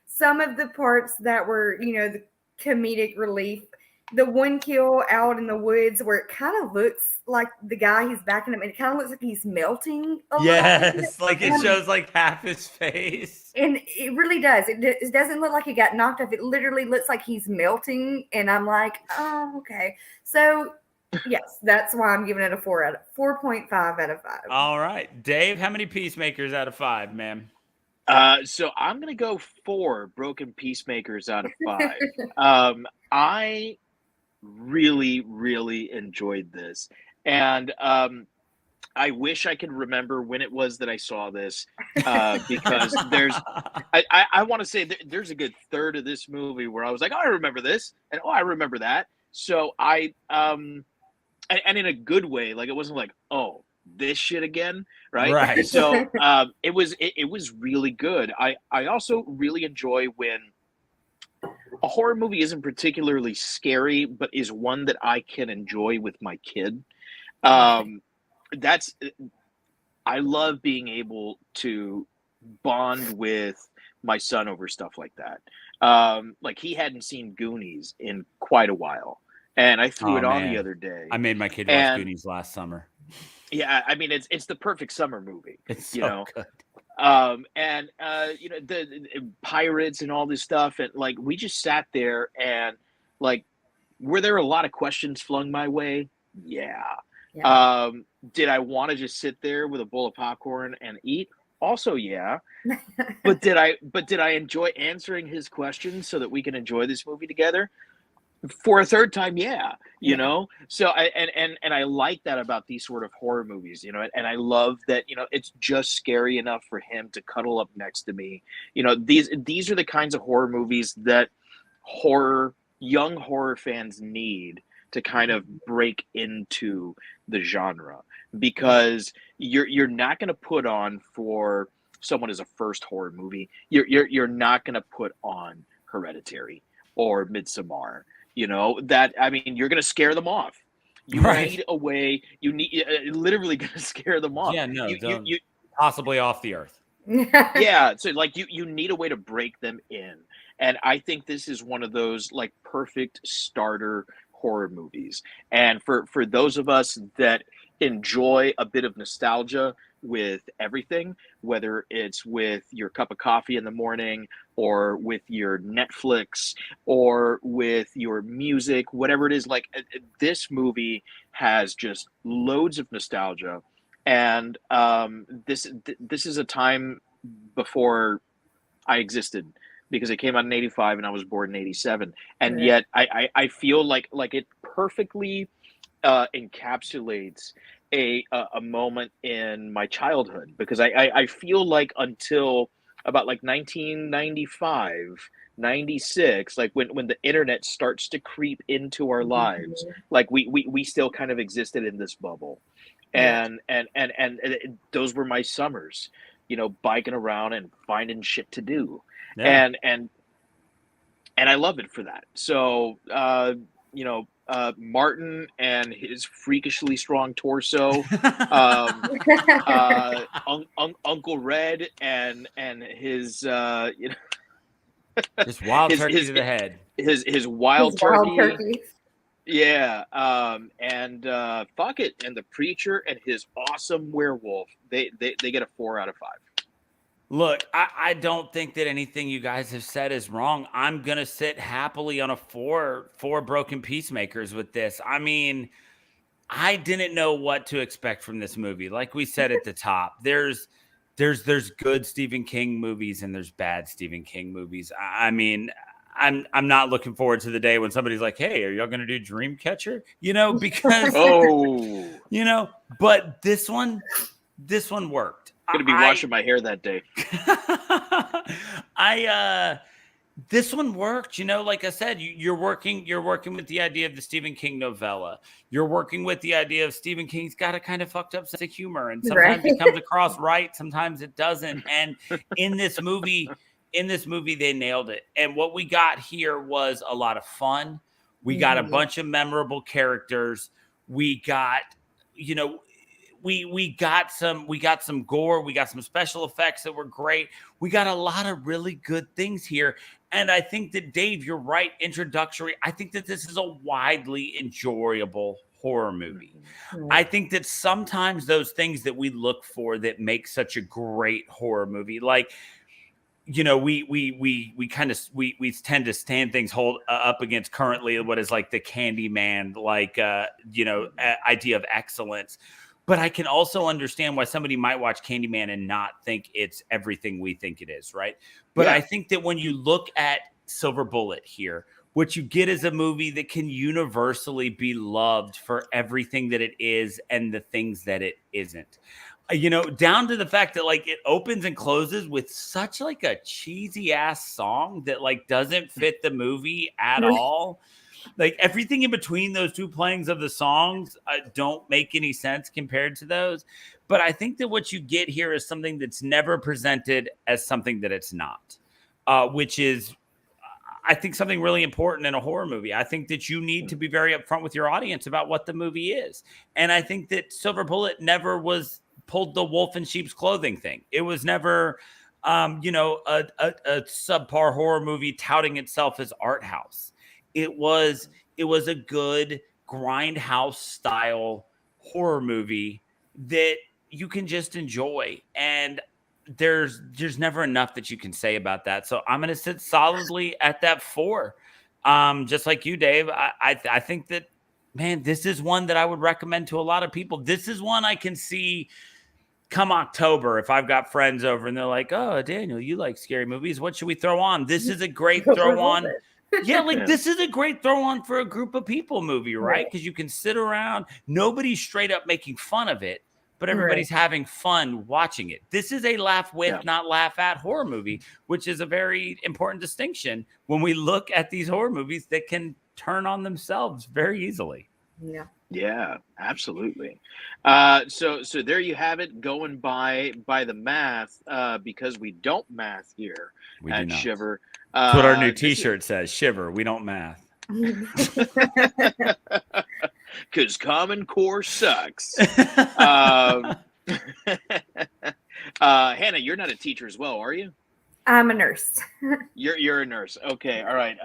Some of the parts that were, the comedic relief, the one kill out in the woods where it kind of looks like the guy he's backing him, and it kind of looks like he's melting. Yes, like it shows like half his face, and it really does. It doesn't look like he got knocked off. It literally looks like he's melting, and I'm like, oh, okay. So yes, that's why I'm giving it a 4.5 out of 5. All right, Dave, how many Peacemakers out of 5, ma'am? So I'm gonna go 4 Broken Peacemakers out of 5. I really, really enjoyed this, and I wish I could remember when it was that I saw this, because I want to say there's a good third of this movie where I was like, oh, I remember this, and oh, I remember that. So and in a good way, like it wasn't like, oh, this shit again, right? So it was really good. I also really enjoy when a horror movie isn't particularly scary, but is one that I can enjoy with my kid. I love being able to bond with my son over stuff like that. Like he hadn't seen Goonies in quite a while, and I threw it on the other day. I made my kid watch Goonies last summer. Yeah, I mean it's the perfect summer movie. It's so good. The pirates and all this stuff, and like we just sat there, and like, were there a lot of questions flung my way? Yeah. Did I want to just sit there with a bowl of popcorn and eat? Also, yeah. But did I enjoy answering his questions so that we can enjoy this movie together? For a third time, yeah, So I like that about these sort of horror movies, and I love that, it's just scary enough for him to cuddle up next to me. These are the kinds of horror movies that young horror fans need to kind of break into the genre, because you're not going to put on for someone as a first horror movie. You're not going to put on Hereditary or Midsommar. You know, that, I mean, you're going to scare them off. You need a way. You need literally going to scare them off. Yeah, no, you possibly off the earth. Yeah, so like you need a way to break them in, and I think this is one of those like perfect starter horror movies. And for those of us that enjoy a bit of nostalgia with everything, whether it's with your cup of coffee in the morning or with your Netflix or with your music, whatever it is, like this movie has just loads of nostalgia. And this is a time before I existed, because it came out in 85 and I was born in 87. And yet I feel like it perfectly encapsulates a moment in my childhood, because I feel like until about like 1995, 96, like when the internet starts to creep into our lives, like we still kind of existed in this bubble. And those were my summers, you know, biking around and finding shit to do. And I love it for that. So you know, Martin and his freakishly strong torso, Uncle Red and his you know, just wild turkey to the head. His wild turkey. Yeah, and fuck it, and the preacher and his awesome werewolf, they get a 4 out of 5. Look, I don't think that anything you guys have said is wrong. I'm gonna sit happily on a four broken peacemakers with this. I mean, I didn't know what to expect from this movie. Like we said at the top, there's good Stephen King movies and there's bad Stephen King movies. I mean, I'm not looking forward to the day when somebody's like, "Hey, are y'all gonna do Dreamcatcher?" You know, because you know. But this one worked. I'm gonna be washing my hair that day. This one worked. You know, like I said, you're working with the idea of the Stephen King novella. You're working with the idea of Stephen King's got a kind of fucked up sense of humor, and sometimes it comes across right, sometimes it doesn't. And in this movie, they nailed it. And what we got here was a lot of fun. We got a bunch of memorable characters. We got, you know, we got some gore. We got some special effects that were great. We got a lot of really good things here. And I think that, Dave, you're right. Introductory. I think that this is a widely enjoyable horror movie. I think that sometimes those things that we look for that make such a great horror movie, like, you know, we tend to stand things hold up against currently what is like the Candyman, like, you know, idea of excellence. But I can also understand why somebody might watch Candyman and not think it's everything we think it is, right? But I think that when you look at Silver Bullet here, what you get is a movie that can universally be loved for everything that it is and the things that it isn't. You know, down to the fact that like it opens and closes with such like a cheesy ass song that like doesn't fit the movie at all. Like everything in between those two playings of the songs don't make any sense compared to those. But I think that what you get here is something that's never presented as something that it's not, which is, I think, something really important in a horror movie. I think that you need to be very upfront with your audience about what the movie is. And I think that Silver Bullet never pulled the wolf in sheep's clothing thing. It was never, you know, a subpar horror movie touting itself as art house. It was a good grindhouse style horror movie that you can just enjoy. And there's never enough that you can say about that. So I'm going to sit solidly at that 4. Just like you, Dave. I think that, man, this is one that I would recommend to a lot of people. This is one I can see come October, if I've got friends over and they're like, "Oh, Daniel, you like scary movies. What should we throw on?" This is a great throw on. Yeah, like this is a great throw on for a group of people movie, right? Because you can sit around, nobody's straight up making fun of it, but everybody's having fun watching it. This is a laugh with, not laugh at horror movie, which is a very important distinction when we look at these horror movies that can turn on themselves very easily. Yeah, absolutely. So there you have it, going by the math, because we don't math here at Shiver. That's what our new T-shirt says. Shiver. We don't math. Because Common Core sucks. Hannah, you're not a teacher as well, are you? I'm a nurse. You're a nurse. Okay, all right.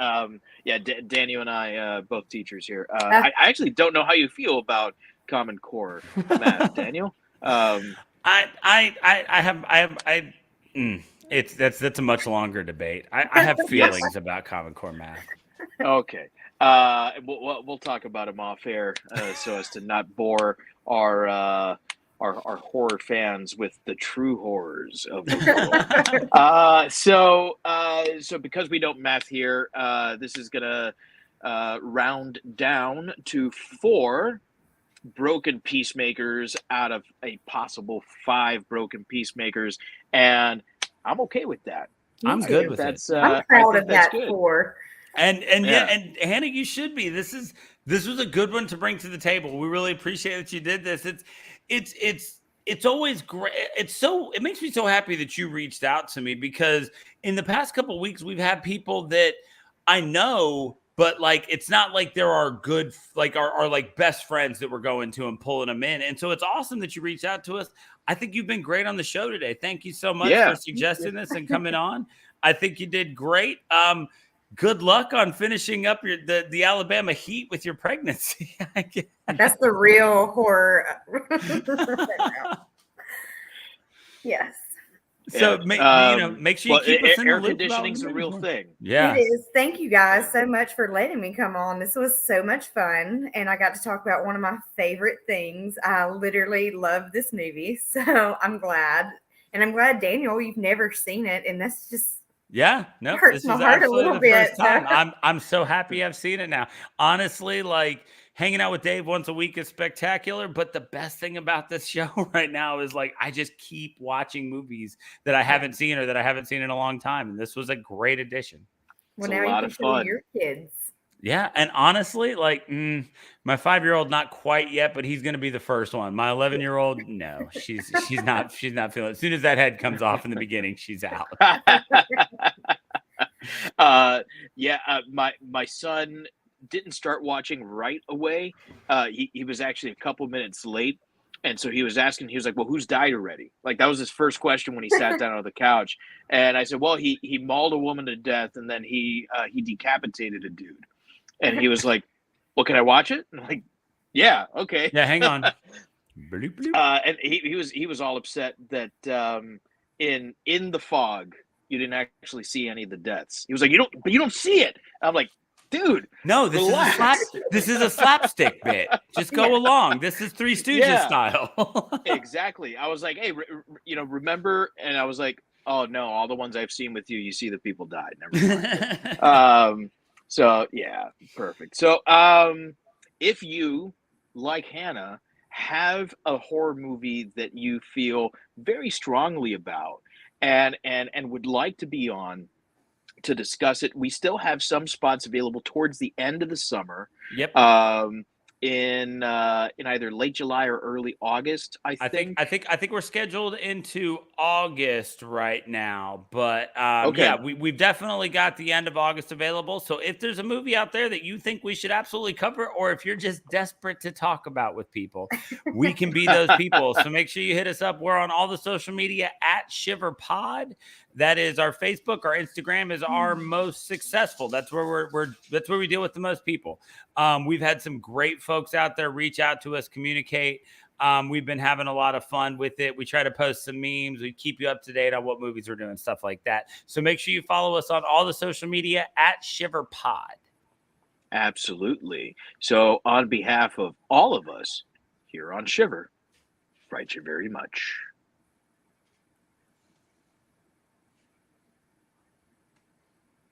Daniel and I both teachers here. I actually don't know how you feel about Common Core math, Daniel. That's a much longer debate. I have feelings about Common Core math. Okay. We'll talk about them off air, so as to not bore our horror fans with the true horrors of the world. So because we don't math here, this is gonna round down to 4 broken peacemakers out of a possible 5 broken peacemakers, and I'm okay with that. I'm good with it. I'm proud of that 4. And Hannah, you should be. This was a good one to bring to the table. We really appreciate that you did this. It's always great. It makes me so happy that you reached out to me, because in the past couple of weeks we've had people that I know, but like it's not like there are good our like best friends that we're going to and pulling them in. And so it's awesome that you reached out to us. I think you've been great on the show today. Thank you so much for suggesting this and coming on. I think you did great. Good luck on finishing up the Alabama heat with your pregnancy. That's the real horror. Yes. So make sure you keep us in the loop. Air conditioning's a real thing. Yeah, it is. Thank you guys so much for letting me come on. This was so much fun, and I got to talk about one of my favorite things. I literally love this movie, so I'm glad. And I'm glad, Daniel, you've never seen it, and that's just. Yeah, no, hurts my heart a little bit. I'm so happy I've seen it now. Honestly, like hanging out with Dave once a week is spectacular, but the best thing about this show right now is like I just keep watching movies that I haven't seen or that I haven't seen in a long time, and this was a great addition. Well, now you can show your kids. Yeah, and honestly, like my 5-year-old, not quite yet, but he's going to be the first one. My 11-year-old, no, she's not feeling it. As soon as that head comes off in the beginning, she's out. My son didn't start watching right away. He was actually a couple minutes late, and so he was asking. He was like, "Well, who's died already?" Like that was his first question when he sat down on the couch. And I said, "Well, he mauled a woman to death, and then he decapitated a dude." And he was like, "Well, can I watch it?" And I'm like, "Yeah, okay." Yeah, hang on. Bloop, bloop. And he was all upset that in the fog you didn't actually see any of the deaths. He was like, "You don't see it." I'm like, "Dude, no, this is a slapstick bit. Just go along. This is Three Stooges style." Exactly. I was like, "Hey, remember?" And I was like, "Oh no, all the ones I've seen with you see that people died." Never mind. So yeah, perfect. So if you, like Hannah, have a horror movie that you feel very strongly about and would like to be on to discuss it, we still have some spots available towards the end of the summer. Yep. In either late July or early August, I think we're scheduled into August right now, but okay. Yeah, we've definitely got the end of August available. So if there's a movie out there that you think we should absolutely cover, or if you're just desperate to talk about with people, we can be those people. So make sure you hit us up. We're on all the social media at Shiver Pod. That is our Facebook. Our Instagram is our most successful. That's where that's where we deal with the most people. We've had some great folks out there reach out to us, communicate. We've been having a lot of fun with it. We try to post some memes. We keep you up to date on what movies we're doing, stuff like that. So make sure you follow us on all the social media at Shiver Pod. Absolutely. So on behalf of all of us here on Shiver, write you very much.